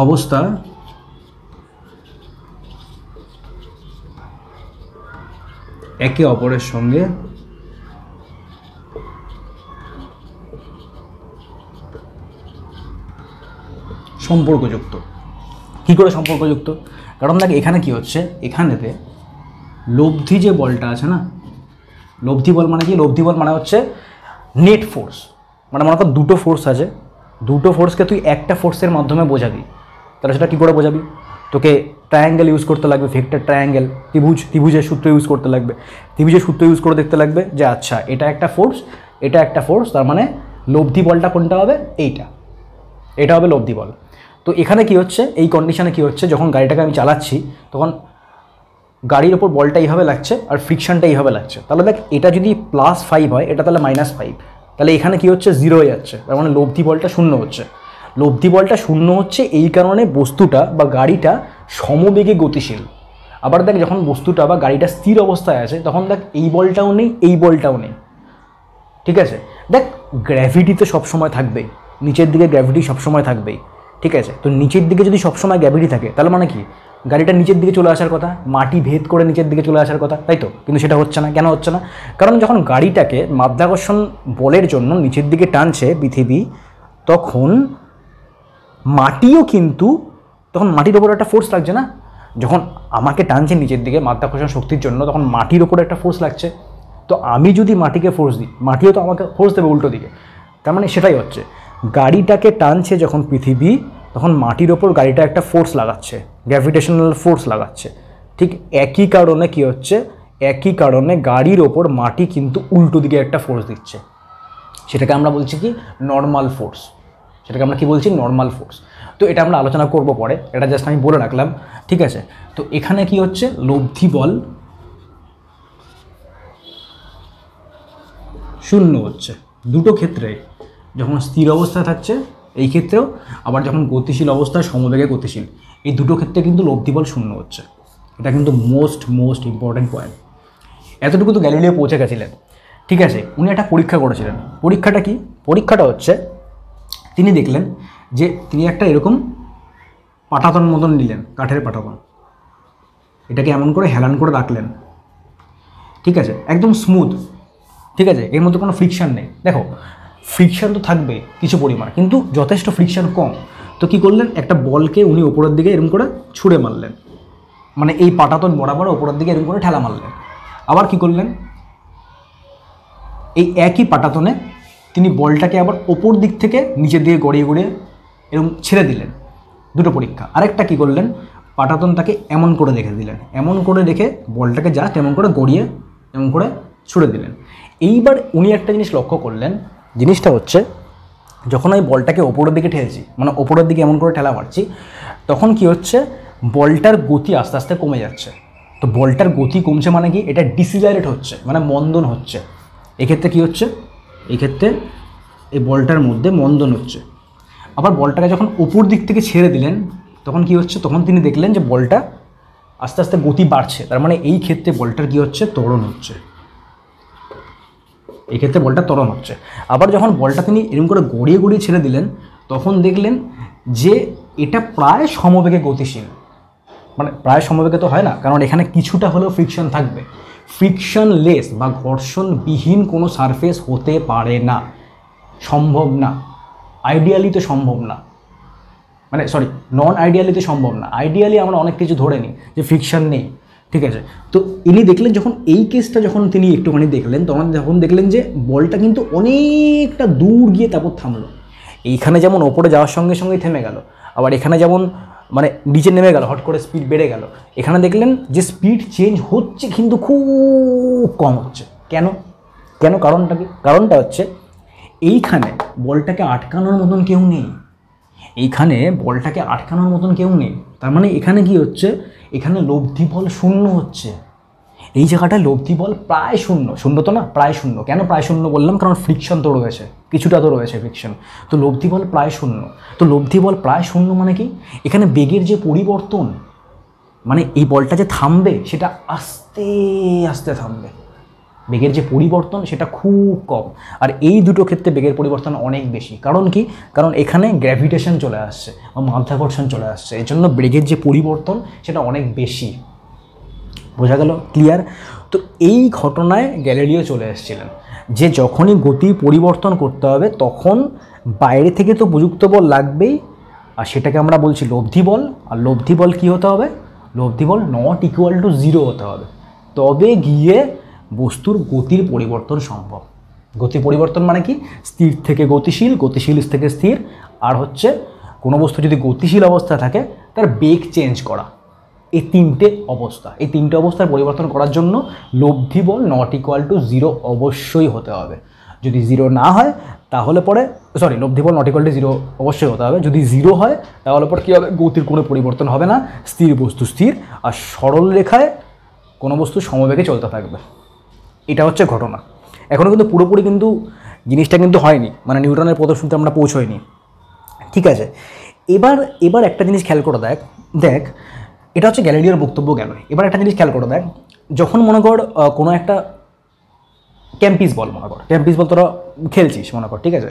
অবস্থা একে অপরের সঙ্গে সম্পর্কযুক্ত। কী করে সম্পর্কযুক্ত? কারণ দেখ এখানে কি হচ্ছে, এখানেতে লব্ধি যে বলটা আছে না, লব্ধি বল মানে কি? লব্ধি বল মানে হচ্ছে নেট ফোর্স। মানে মনে কর দুটো ফোর্স আছে, দুটো ফোর্সকে তুই একটা ফোর্সের মাধ্যমে বোঝাবি, তাহলে সেটা কী করে বোঝাবি? তোকে ট্রায়াঙ্গেল ইউজ করতে লাগবে, ভেক্টর ট্রায়াঙ্গেল, ত্রিভুজের সূত্র ইউজ করতে লাগবে। ত্রিভুজের সূত্র ইউজ করে দেখতে লাগবে যে আচ্ছা এটা একটা ফোর্স, এটা একটা ফোর্স, তার মানে লব্ধি বলটা কোনটা হবে? এইটা, এটা হবে লব্ধি বল। তো এখানে কি হচ্ছে, এই কন্ডিশনে কি হচ্ছে, যখন গাড়িটাকে আমি চালাচ্ছি তখন গাড়ির ওপর বলটা এইভাবে লাগছে আর ফ্রিকশনটা এইভাবে লাগছে। তাহলে দেখ এটা যদি +5 হয়, এটা তাহলে -5, তাহলে এখানে কি হচ্ছে, 0 হয়ে যাচ্ছে, তার মানে লব্ধি বলটা 0 হচ্ছে। লব্ধি বলটা 0 হচ্ছে এই কারণে বস্তুটা বা গাড়িটা সমবেগে গতিশীল। আবার দেখ যখন বস্তুটা বা গাড়িটা স্থির অবস্থায় আছে তখন দেখ এই বলটাও নেই, এই বলটাও নেই, ঠিক আছে? দেখ গ্র্যাভিটি তো সবসময় থাকবেই, নিচের দিকে গ্র্যাভিটি সবসময় থাকবেই, ঠিক আছে? তো নিচের দিকে যদি সবসময় গ্র্যাভিটি থাকে তাহলে মানে কি, গাড়িটা নিচের দিকে চলে আসার কথা, মাটি ভেদ করে নিচের দিকে চলে আসার কথা, তাই তো? কিন্তু সেটা হচ্ছে না। কেন হচ্ছে না? কারণ যখন গাড়িটাকে মাধ্যাকর্ষণ বলের জন্য নিচের দিকে টানছে পৃথিবী, তখন মাটিও কিন্তু, তখন মাটির ওপর একটা ফোর্স লাগছে না? যখন আমাকে টানছে নিচের দিকে মাধ্যাকর্ষণ শক্তির জন্য, তখন মাটির ওপর একটা ফোর্স লাগছে। তো আমি যদি মাটিকে ফোর্স দিই, মাটিও তো আমাকে ফোর্স দেবে উল্টো দিকে। তার মানে সেটাই হচ্ছে, গাড়িটাকে টানছে যখন পৃথিবী, তখন মাটির ওপর গাড়িটা একটা ফোর্স লাগাচ্ছে, গ্র্যাভিটেশনাল ফোর্স লাগাচ্ছে। ঠিক একই কারণে কি হচ্ছে, একই কারণে গাড়ির ওপর মাটি কিন্তু উল্টো দিকে একটা ফোর্স দিচ্ছে। সেটাকে আমরা বলছি কি, নর্মাল ফোর্স। সেটাকে আমরা কি বলছি, নর্মাল ফোর্স। তো এটা আমরা আলোচনা করব পরে, এটা জাস্ট আমি বলে রাখলাম, ঠিক আছে? তো এখানে কি হচ্ছে, লব্ধি বল 0 হচ্ছে দুটো ক্ষেত্রে, যখন স্থির অবস্থায় থাকছে এই ক্ষেত্রেও, আবার যখন গতিশীল অবস্থায় সমবেগে গতিশীল, এই দুটো ক্ষেত্রে কিন্তু লব্ধি বল 0 হচ্ছে। এটা কিন্তু মোস্ট ইম্পর্টেন্ট পয়েন্ট। এতটুকু তো গ্যালিলিও পৌঁছে গেছিলেন, ঠিক আছে? উনি একটা পরীক্ষা করেছিলেন। পরীক্ষাটা কি? পরীক্ষাটা হচ্ছে তিনি দেখলেন যে তিনি একটা এরকম পাটাতন মতন নিলেন, কাঠের পাটাতন, এটাকে এমন করে হেলান করে রাখলেন, ঠিক আছে? একদম স্মুথ, ঠিক আছে? এর মধ্যে কোনো ফ্রিকশান নেই। দেখো ফ্রিকশান তো থাকবে কিছু পরিমাণ, কিন্তু যথেষ্ট ফ্রিকশান কম। তো কী করলেন, একটা বলকে উনি ওপরের দিকে এরকম করে ছুঁড়ে মারলেন, মানে এই পাটাতন বরাবর ওপরের দিকে এরকম করে ঠেলা মারলেন। আবার কি করলেন, এই একই পাটাতনে তিনি বলটাকে আবার ওপর দিক থেকে নিচের দিকে গড়িয়ে গড়িয়ে এরকম ছেড়ে দিলেন। দুটো পরীক্ষা। আরেকটা কী করলেন, পাটাতনটাকে এমন করে রেখে দিলেন, এমন করে রেখে বলটাকে জাস্ট এমন করে গড়িয়ে এমন করে ছুঁড়ে দিলেন। এইবার উনি একটা জিনিস লক্ষ্য করলেন, জিনিসটা হচ্ছে যখন আমি বলটাকে ওপরের দিকে ঠেলছি, মানে ওপরের দিকে এমন করে ঠেলা মারছি, তখন কি হচ্ছে, বলটার গতি আস্তে আস্তে কমে যাচ্ছে। তো বলটার গতি কমছে মানে কি, এটা ডিসিলারেট হচ্ছে, মানে মন্দন হচ্ছে। এক্ষেত্রে কি হচ্ছে, এক্ষেত্রে এই বলটার মধ্যে মন্দন হচ্ছে। আবার বলটাকে যখন ওপর দিক থেকে ছেড়ে দিলেন তখন কি হচ্ছে, তখন তিনি দেখলেন যে বলটা আস্তে আস্তে গতি বাড়ছে। তার মানে এই ক্ষেত্রে বলটার কি হচ্ছে, ত্বরণ হচ্ছে। এই ক্ষেত্রে বলটা ত্বরণ হচ্ছে। আবার যখন বলটা তিনি এরকম করে গড়িয়ে গড়িয়ে ছেড়ে দিলেন তখন দেখলেন যে এটা প্রায় সমবেগে গতিশীল। মানে প্রায় সমবেগে তো হয় না, কারণ এখানে কিছুটা হলেও ফ্রিকশন থাকবে। ফ্রিকশনলেস বা ঘর্ষণবিহীন কোনো সারফেস হতে পারে না, সম্ভব না। আইডিয়ালি তো সম্ভব না, মানে সরি, নন আইডিয়ালি তো সম্ভব না। আইডিয়ালি আমরা অনেক কিছু ধরে নিই যে ফ্রিকশন নেই, ঠিক আছে। তো ইনি দেখলেন যখন এই কেসটা যখন তিনি একটুখানি দেখলেন, তখন যখন দেখলেন যে বলটা কিন্তু অনেকটা দূর গিয়ে তারপর থামলো। এইখানে যেমন ওপরে যাওয়ার সঙ্গে সঙ্গেই থেমে গেল, আবার এখানে যেমন মানে নিচে নেমে গেল, হট করে স্পিড বেড়ে গেল। এখানে দেখলেন যে স্পিড চেঞ্জ হচ্ছে কিন্তু খুব কম হচ্ছে। কেন কেন কারণটা কি? কারণটা হচ্ছে এইখানে বলটাকে আটকানোর মতন কেউ নেই, এইখানে বলটাকে আটকানোর মতন কেউ নেই। তার মানে এখানে কি হচ্ছে, এখানে লব্ধি বল শূন্য হচ্ছে। এই জায়গাটায় লব্ধি বল প্রায় শূন্য, শূন্য তো না, প্রায় শূন্য। কেন প্রায় শূন্য বললাম? কারণ ফ্রিকশন তো রয়েছে, কিছুটা তো রয়েছে ফ্রিকশন, তো লব্ধি বল প্রায় শূন্য। তো লব্ধি বল প্রায় শূন্য মানে কি, এখানে বেগের যে পরিবর্তন, মানে এই বলটা যে থামবে সেটা আস্তে আস্তে থামবে, বেগের যে পরিবর্তন সেটা খুব কম। আর এই দুটো ক্ষেত্রে বেগের পরিবর্তন অনেক বেশি। কারণ কি? কারণ এখানে গ্র্যাভিটেশন চলে আসছে বা মাধ্যাকর্ষণ চলে আসছে, এর জন্য বেগের যে পরিবর্তন সেটা অনেক বেশি। বোঝা গেল? ক্লিয়ার? তো এই ঘটনায় গ্যালিলিও চলে এসেছিলেন যে যখনই গতি পরিবর্তন করতে হবে তখন বাইরে থেকে তো প্রযুক্ত বল লাগবেই, আর সেটাকে আমরা বলছি লব্ধি বল। আর লব্ধি বল কী হতে হবে? লব্ধি বল নট ইকুয়াল টু জিরো হতে হবে, তবে গিয়ে বস্তুর গতির পরিবর্তন সম্ভব। গতি পরিবর্তন মানে কি? স্থির থেকে গতিশীল, গতিশীল থেকে স্থির, আর হচ্ছে কোনো বস্তু যদি গতিশীল অবস্থায় থাকে তার বেগ চেঞ্জ করা। এই তিনটে অবস্থা, এই তিনটে অবস্থার পরিবর্তন করার জন্য লব্ধি বল নট ইকুয়াল টু জিরো অবশ্যই হতে হবে। যদি জিরো না হয় তাহলে পরে সরি, লব্ধি বল নট ইকুয়াল টু জিরো অবশ্যই হতে হবে। যদি জিরো হয় তাহলে পরে কী হবে? গতির কোনো পরিবর্তন হবে না, স্থির বস্তু স্থির, আর সরল রেখায় কোনো বস্তু সমবেগে চলতে থাকবে। এটা হচ্ছে ঘটনা। এখনও কিন্তু পুরোপুরি কিন্তু জিনিসটা কিন্তু হয়নি, মানে নিউটনের প্রথম সূত্রে আমরা পৌঁছইনি, ঠিক আছে। এবার একটা জিনিস খেয়াল করে দেখ, এটা হচ্ছে গ্যালিলিওর বক্তব্য গেল। এবার একটা জিনিস খেয়াল করে দেখ, যখন মনে কর কোনো একটা ক্যাম্পিস বল, মনে কর ক্যাম্পিস বল তোরা খেলছিস মনে কর, ঠিক আছে।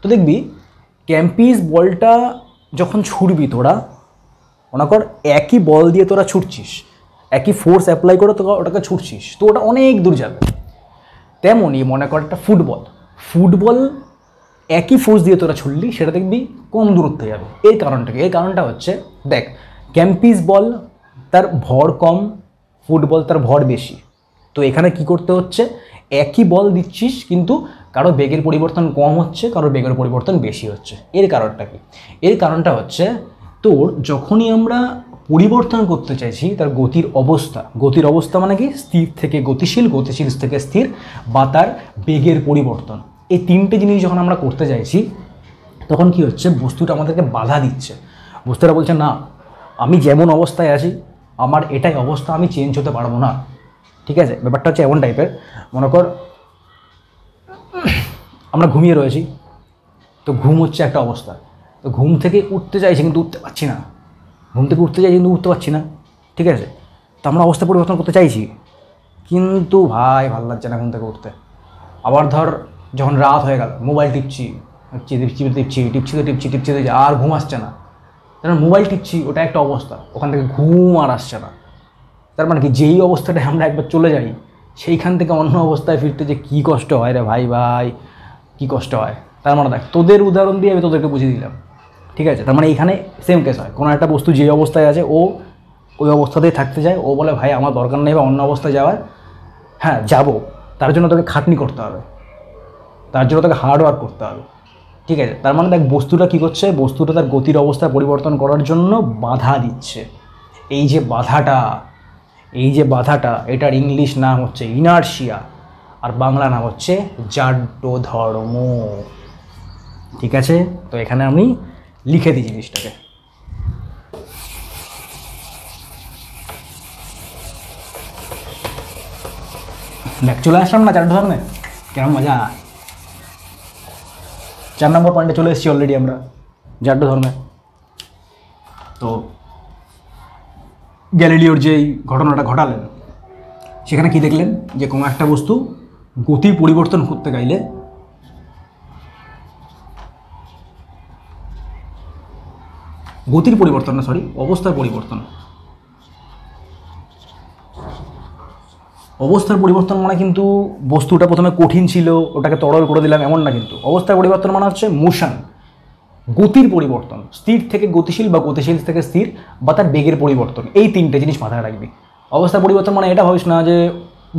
তো দেখবি ক্যাম্পিস বলটা যখন ছুটবি তোরা, মনে কর একই বল দিয়ে তোরা ছুটছিস, একই ফোর্স অ্যাপ্লাই করে তোরা ওটাকে ছুটছিস, তো ওটা অনেক দূর যাবে। তেমনই মনে কর একটা ফুটবল একই ফোর্স দিয়ে তোরা ছুটলি, সেটা দেখবি কম দূরত্বে যাবে। এর কারণটা হচ্ছে দেখ, ক্যাম্পিস বল তার ভর কম, ফুটবল তার ভর বেশি। তো এখানে কি করতে হচ্ছে, একই বল দিচ্ছিস কিন্তু কারো বেগের পরিবর্তন কম হচ্ছে, কারো বেগের পরিবর্তন বেশি হচ্ছে। এর কারণটা কি? এর কারণটা হচ্ছে তোর যখনই আমরা পরিবর্তন করতে চাইছি তার গতির অবস্থা মানে কি? স্থির থেকে গতিশীল, গতিশীল থেকে স্থির, বা তার বেগের পরিবর্তন, এই তিনটে জিনিস যখন আমরা করতে চাইছি তখন কি হচ্ছে, বস্তুটা আমাদেরকে বাধা দিচ্ছে। বস্তুটা বলছে না, আমি যেমন অবস্থায় আছি আমার এটাই অবস্থা, আমি চেঞ্জ হতে পারবো না, ঠিক আছে। ব্যাপারটা হচ্ছে এমন টাইপের, মনে কর আমরা ঘুমিয়ে রয়েছি, তো ঘুম হচ্ছে একটা অবস্থা, তো ঘুম থেকে উঠতে চাইছি কিন্তু উঠতে পারছি না, উঠতে পারছি না, ঠিক আছে। তো আমরা অবস্থা পরিবর্তন করতে চাইছি, কিন্তু ভাই ভালো লাগছে না ঘুম থেকে উঠতে। আবার ধর যখন রাত হয়ে গেল, মোবাইল টিপছি আর ঘুম আসছে না, কারণ মোবাইল টিপছি ওটা একটা অবস্থা, ওখান থেকে ঘুম আর আসছে না। তার মানে কি, যেই অবস্থাটায় আমরা একবার চলে যাই সেইখান থেকে অন্য অবস্থায় ফিরতে যে কী কষ্ট হয় রে ভাই, কী কষ্ট হয়। তার মানে দেখ, তোদের উদাহরণ দিয়ে আমি তোদেরকে বুঝিয়ে দিলাম, ঠিক আছে। তার মানে এইখানে সেম কেস হয়, কোনো একটা বস্তু যে অবস্থায় আছে ও ওই অবস্থাতেই থাকতে চায়, ও বলে ভাই আমার দরকার নেই বা অন্য অবস্থায় যাওয়ার, হ্যাঁ যাবো, তার জন্য তোকে খাটনি করতে হবে, তার জন্য তোকে হার্ড ওয়ার্ক করতে হবে, ঠিক আছে। তার মানে দেখ, বস্তুটা কী করছে, বস্তুটা তার গতির অবস্থা পরিবর্তন করার জন্য বাধা দিচ্ছে। এই যে বাধাটা এটার ইংলিশ নাম হচ্ছে ইনারশিয়া, আর বাংলা নাম হচ্ছে জাড্য ধর্ম, ঠিক আছে। তো এখানে আমি লিখে দিই জিনিসটাকে। দেখ চলে আসলাম না জাড্য ধর্মে, কেমন মজা। 4 নম্বর পয়েন্টে চলে এসেছি অলরেডি আমরা জাড্য ধর্মে। তো গ্যালিলিওর যেই ঘটনাটা ঘটালেন সেখানে কি দেখলেন, যে কোনো একটা বস্তু গতির পরিবর্তন করতে গেলে অবস্থার পরিবর্তন অবস্থার পরিবর্তন মানে কিন্তু বস্তুটা প্রথমে কঠিন ছিল, ওটাকে তরল করে দিলাম এমন না, কিন্তু অবস্থার পরিবর্তন মানে হচ্ছে মোশন, গতির পরিবর্তন, স্থির থেকে গতিশীল বা গতিশীল থেকে স্থির, বা তার বেগের পরিবর্তন। এই তিনটে জিনিস মাথায় রাখবি। অবস্থার পরিবর্তন মানে এটা ভাবিস না যে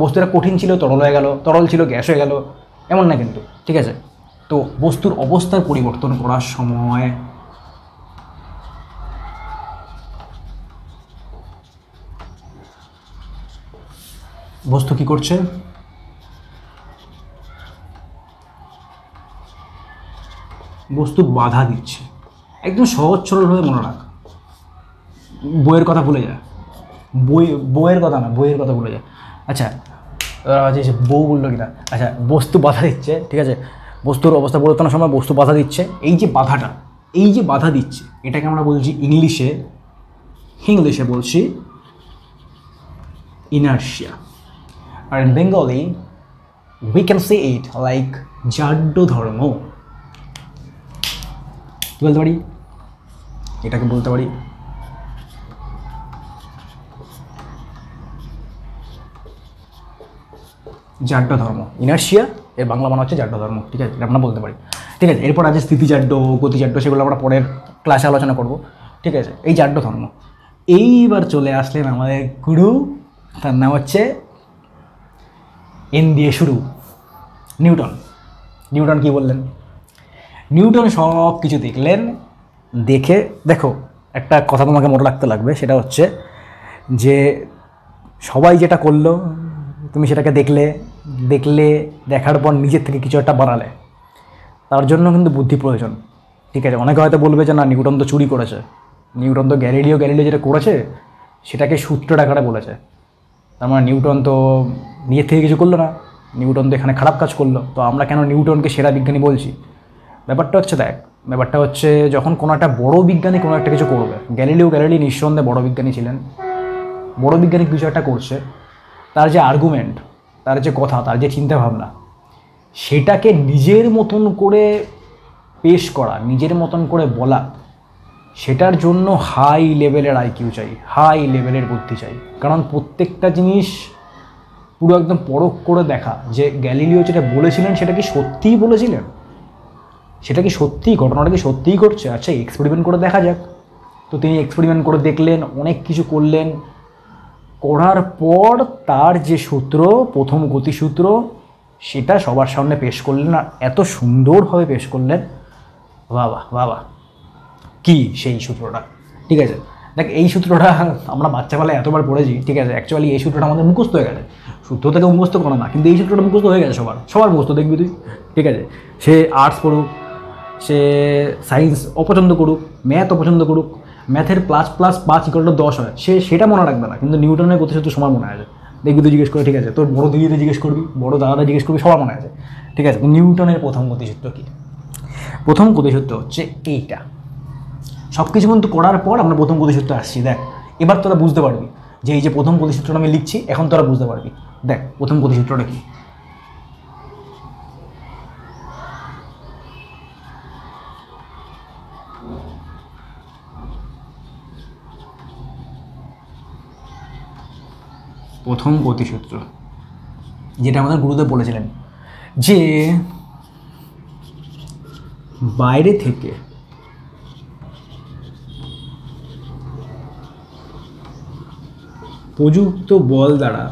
বস্তুটা কঠিন ছিল তরল হয়ে গেল, তরল ছিল গ্যাস হয়ে গেল, এমন না কিন্তু, ঠিক আছে? তো বস্তুর অবস্থার পরিবর্তন করার সময় বস্তু কি করছে? বস্তু বাধা দিচ্ছে। একদম সহজ সরলভাবে মনে রাখ, বইয়ের কথা ভুলে যা, বইয়ের কথা না, বইয়ের কথা ভুলে যা। আচ্ছা, যে বউ বললো কিনা, আচ্ছা, বস্তু বাধা দিচ্ছে, ঠিক আছে? বস্তুর অবস্থা পরিবর্তনের সময় বস্তু বাধা দিচ্ছে। এই যে বাধাটা, এই যে বাধা দিচ্ছে, এটাকে আমরা বলছি ইংলিশে বলছি ইনার্শিয়া। আর in Bengali we can say it like জাড্য ধর্ম। কি বলতে পারি? এটাকে বলতে পারি জাড্য ধর্ম। ইনার্শিয়া এর বাংলা মানে হচ্ছে জাড্য ধর্ম, ঠিক আছে? এটা আমরা বলতে পারি, ঠিক আছে? এরপর আছে স্থিতিজাড্য, গতিজাড্য, সেগুলো আমরা পরের ক্লাসে আলোচনা করব, ঠিক আছে? এই জাড্য ধর্ম। এইবার চলে আসলেন আমাদের গুরু, তার নাম হচ্ছে এন দিয়ে শুরু, নিউটন। নিউটন কি বললেন? নিউটন সব কিছু দেখলেন, দেখো একটা কথা তোমাকে মনে রাখতে লাগবে, সেটা হচ্ছে যে সবাই যেটা করলো তুমি সেটাকে দেখার পর নিজের থেকে কিছু একটা বানালে, তার জন্য কিন্তু বুদ্ধি প্রয়োজন, ঠিক আছে? অনেকে হয়তো বলবে যে না, নিউটন তো চুরি করেছে, নিউটন তো গ্যালিলিও যেটা করেছে সেটাকে সূত্রের আকারে বলেছে, তার মানে নিউটন তো নিজের থেকে কিছু করলো না, নিউটন তো এখানে খারাপ কাজ করলো। তো আমরা কেন নিউটনকে সেরা বিজ্ঞানী বলছি? ব্যাপারটা হচ্ছে যখন কোনো একটা বড় বিজ্ঞানী কোনো একটা কিছু করবে, গ্যালিলি নিঃসন্দেহে বড় বিজ্ঞানী ছিলেন, বড় বিজ্ঞানী কিছু একটা করছে, তার যে আর্গুমেন্ট, তার যে কথা, তার যে চিন্তাভাবনা, সেটাকে নিজের মতন করে পেশ করা, নিজের মতন করে বলা, সেটার জন্য হাই লেভেলের আইকিউ চাই, হাই লেভেলের বুদ্ধি চাই। কারণ প্রত্যেকটা জিনিস পুরো একদম পরখ করে দেখা যে গ্যালিলিও যেটা বলেছিলেন সেটা কি সত্যিই বলেছিলেন, সেটা কি সত্যিই, ঘটনাটা কি সত্যিই ঘটছে, আচ্ছা এক্সপেরিমেন্ট করে দেখা যাক। তো তিনি এক্সপেরিমেন্ট করে দেখলেন, অনেক কিছু করলেন, করার পর তার যে সূত্র, প্রথম গতিসূত্র, সেটা সবার সামনে পেশ করলেন, আর এত সুন্দরভাবে পেশ করলেন, বাবা কি সেই সূত্রটা, ঠিক আছে? দেখ, এই সূত্রটা আমরা বাচ্চাবেলায় এতবার পড়েছি, ঠিক আছে? অ্যাকচুয়ালি এই সূত্রটা আমাদের মুখস্থ হয়ে গেছে, সূত্র থেকে মুখস্থ করো না, কিন্তু এই সূত্রটা মুখস্থ হয়ে গেছে সবার মুখস্থ, দেখবি তুই, ঠিক আছে? সে আর্টস পড়ুক, সে সায়েন্স অপছন্দ করুক, ম্যাথ অপছন্দ করুক, ম্যাথের ++5=10 হয়, সেটা মনে রাখবে না, কিন্তু নিউটনের গতিসূত্র সবার মনে আছে, দেখবি তুই জিজ্ঞেস করে, ঠিক আছে? তোর বড় দিদিতে জিজ্ঞেস করবি, বড় দাদাটা জিজ্ঞেস করবি, সবার মনে আছে, ঠিক আছে? নিউটনের প্রথম গতিসূত্র কী? প্রথম গতিসূত্র হচ্ছে এইটা। সব কিছু কিন্তু করার পর আমরা প্রথম গতিসূত্র আসছি, দেখ এবার তোরা বুঝতে পারবি যে এই যে প্রথম গতিসূত্রটা আমি লিখছি, এখন তোরা বুঝতে পারবি। দেখ প্রথম গতিসূত্রটা কি? প্রথম গতিসূত্র যেটা আমাদের গুরুদেব বলেছিলেন যে বাইরে থেকে প্রযুক্ত বল দ্বারা,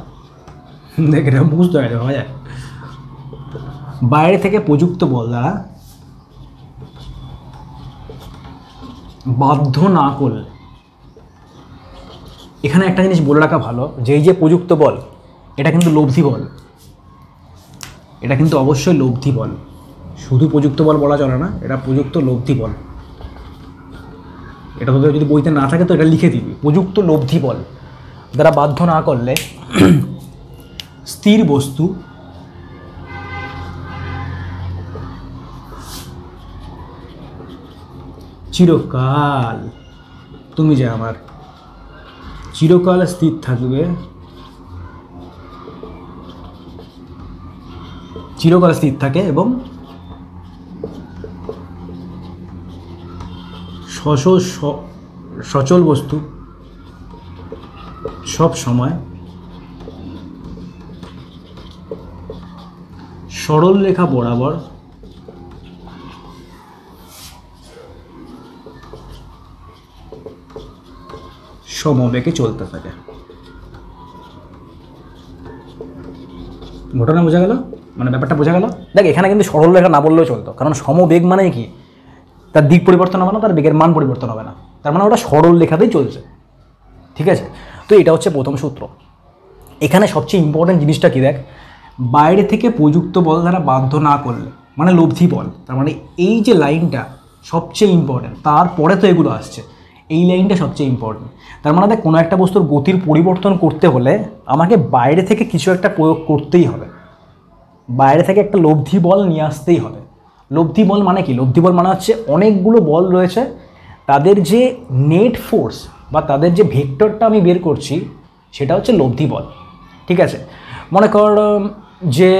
দেখ এটা বুঝতে হয়, ভাবা যায়, বাইরে থেকে প্রযুক্ত বল দ্বারা বাধ্য না করলে, এখানে একটা জিনিস বলে রাখা ভালো যে এই যে প্রযুক্ত বল, এটা কিন্তু লব্ধি বল, এটা কিন্তু অবশ্যই লব্ধি বল, শুধু প্রযুক্ত বল বলা চলে না, এটা প্রযুক্ত লব্ধি বল। এটা তোদের যদি বইতে না থাকে তো এটা লিখে দিবি, প্রযুক্ত লব্ধি বল দ্বারা বাধ্য না করলে স্থির বস্তু চিরকাল, তুমি যে আমার, চিরকাল স্থির থাকবে, চিরকাল স্থির থাকে এবং সচল বস্তু সব সময় সরল রেখা বরাবর সমবেগে চলতে থাকে। ঘটনা বোঝা গেল, মানে ব্যাপারটা বোঝা গেল। দেখ এখানে কিন্তু সরল রেখা না বললেও চলতো, কারণ সমবেগ মানে কি, তার দিক পরিবর্তন হবে না, তার বেগের মান পরিবর্তন হবে না, তার মানে ওটা সরল রেখাতেই চলছে। ঠিক আছে, তো এটা হচ্ছে প্রথম সূত্র। এখানে সবচেয়ে ইম্পর্টেন্ট জিনিসটা কি, দেখ বাইরে থেকে প্রযুক্ত বল দ্বারা বাধ্য না করলে, মানে লব্ধি বল, তার মানে এই যে লাইনটা সবচেয়ে ইম্পর্টেন্ট, তারপরে তো এগুলো আসছে, এই লাইনটা সবচেয়ে ইম্পর্টেন্ট। তার মানে দেখ কোনো একটা বস্তুর গতির পরিবর্তন করতে হলে আমাকে বাইরে থেকে কিছু একটা প্রয়োগ করতেই হবে, বাইরে থেকে একটা লব্ধি বল নিয়ে আসতেই হবে। লব্ধি বল মানে কি, লব্ধি বল মানে হচ্ছে অনেকগুলো বল রয়েছে, তাদের যে নেট ফোর্স বা তাদের যে ভেক্টরটা আমি বের করছি সেটা হচ্ছে লব্ধি বল। ঠিক আছে, মনে কর যে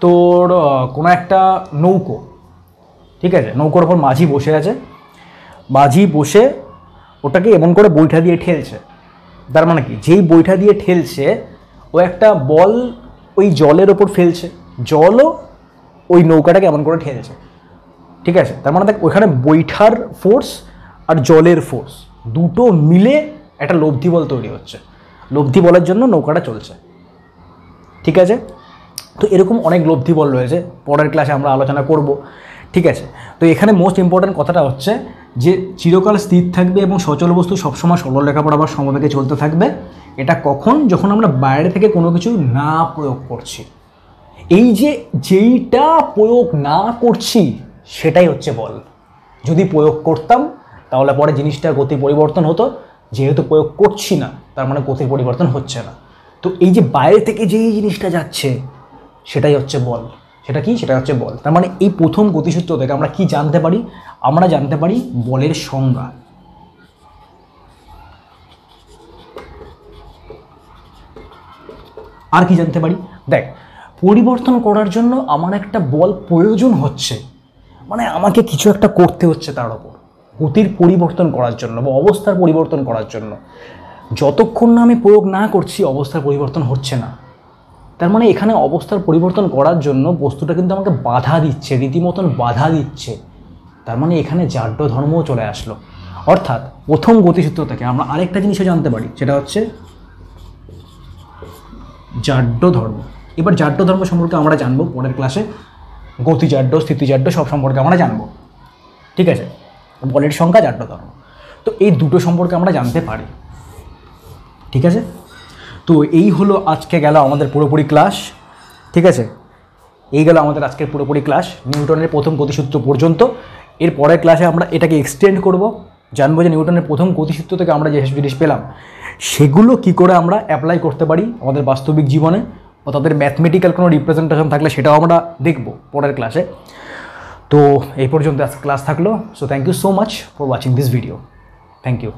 তোর কোনো একটা নৌকো, ঠিক আছে, নৌকোর ওপর মাঝি বসে আছে, মাঝি বসে ওটাকে এমন করে বৈঠা দিয়ে ঠেলছে। তার মানে কি, যেই বৈঠা দিয়ে ঠেলছে ও একটা বল ওই জলের ওপর ফেলছে, জলও ওই নৌকাটাকে এমন করে ঠেলছে। ঠিক আছে, তার মানে দেখ ওইখানে বৈঠার ফোর্স আর জলের ফোর্স দুটো মিলে একটা লব্ধি বল তৈরি হচ্ছে, লব্ধি বলের জন্য নৌকাটা চলছে। ঠিক আছে, তো এরকম অনেক লব্ধি বল রয়েছে, পরের ক্লাসে আমরা আলোচনা করব। ঠিক আছে, তো এখানে মোস্ট ইম্পর্ট্যান্ট কথাটা হচ্ছে যে চিরকাল স্থির থাকবে এবং সচল বস্তু সবসময় সরল রেখা বরাবর সমবেগে চলতে থাকবে। এটা কখন, যখন আমরা বাইরে থেকে কোনো কিছু না প্রয়োগ করছি। এই যে যেইটা প্রয়োগ না করছি সেটাই হচ্ছে বল। যদি প্রয়োগ করতাম তাহলে পরে জিনিসটা গতি পরিবর্তন হতো, যেহেতু প্রয়োগ করছি না তার মানে গতির পরিবর্তন হচ্ছে না। তো এই যে বাইরে থেকে যেই জিনিসটা যাচ্ছে সেটাই হচ্ছে বল। সেটা কি, সেটা হচ্ছে বল। তার মানে এই প্রথম গতিসূত্র থেকে আমরা কি জানতে পারি, আমরা জানতে পারি বলের সংজ্ঞা। আর কি জানতে পারি, দেখ পরিবর্তন করার জন্য আমার একটা বল প্রয়োজন হচ্ছে, মানে আমাকে কিছু একটা করতে হচ্ছে তার ওপর, গতির পরিবর্তন করার জন্য বা অবস্থার পরিবর্তন করার জন্য। যতক্ষণ না আমি প্রয়োগ না করছি অবস্থার পরিবর্তন হচ্ছে না। তার মানে এখানে অবস্থার পরিবর্তন করার জন্য বস্তুটা কিন্তু আমাকে বাধা দিচ্ছে, রীতিমতন বাধা দিচ্ছে। তার মানে এখানে জাড্য ধর্মও চলে আসলো। অর্থাৎ প্রথম গতিসূত্র থেকে আমরা আরেকটা জিনিসও জানতে পারি, সেটা হচ্ছে জাড্য ধর্ম। এবার জাড্য ধর্ম সম্পর্কে আমরা জানবো পরের ক্লাসে, গতিজাড্য, স্থিতিজাড্য সব সম্পর্কে আমরা জানবো। ঠিক আছে, বলের সংখ্যা, জাড্য ধর্ম, তো এই দুটো সম্পর্কে আমরা জানতে পারি। ঠিক আছে, তো এই হলো আজকে গেল আমাদের পুরোপুরি ক্লাস। ঠিক আছে, এই গেল আমাদের আজকের পুরোপুরি ক্লাস নিউটনের প্রথম গতিসূত্র পর্যন্ত। এর পরের ক্লাসে আমরা এটাকে এক্সটেন্ড করব, জানবো যে নিউটনের প্রথম গতিসূত্র থেকে আমরা যে জিনিস পেলাম সেগুলো কি করে আমরা অ্যাপ্লাই করতে পারি আমাদের বাস্তবিক জীবনে, ও তাদের ম্যাথমেটিক্যাল কোনো রিপ্রেজেন্টেশন থাকলে সেটাও আমরা দেখব পরের ক্লাসে। তো এই পর্যন্ত আজকে ক্লাস থাকলো। So thank you so much for watching this video. Thank you.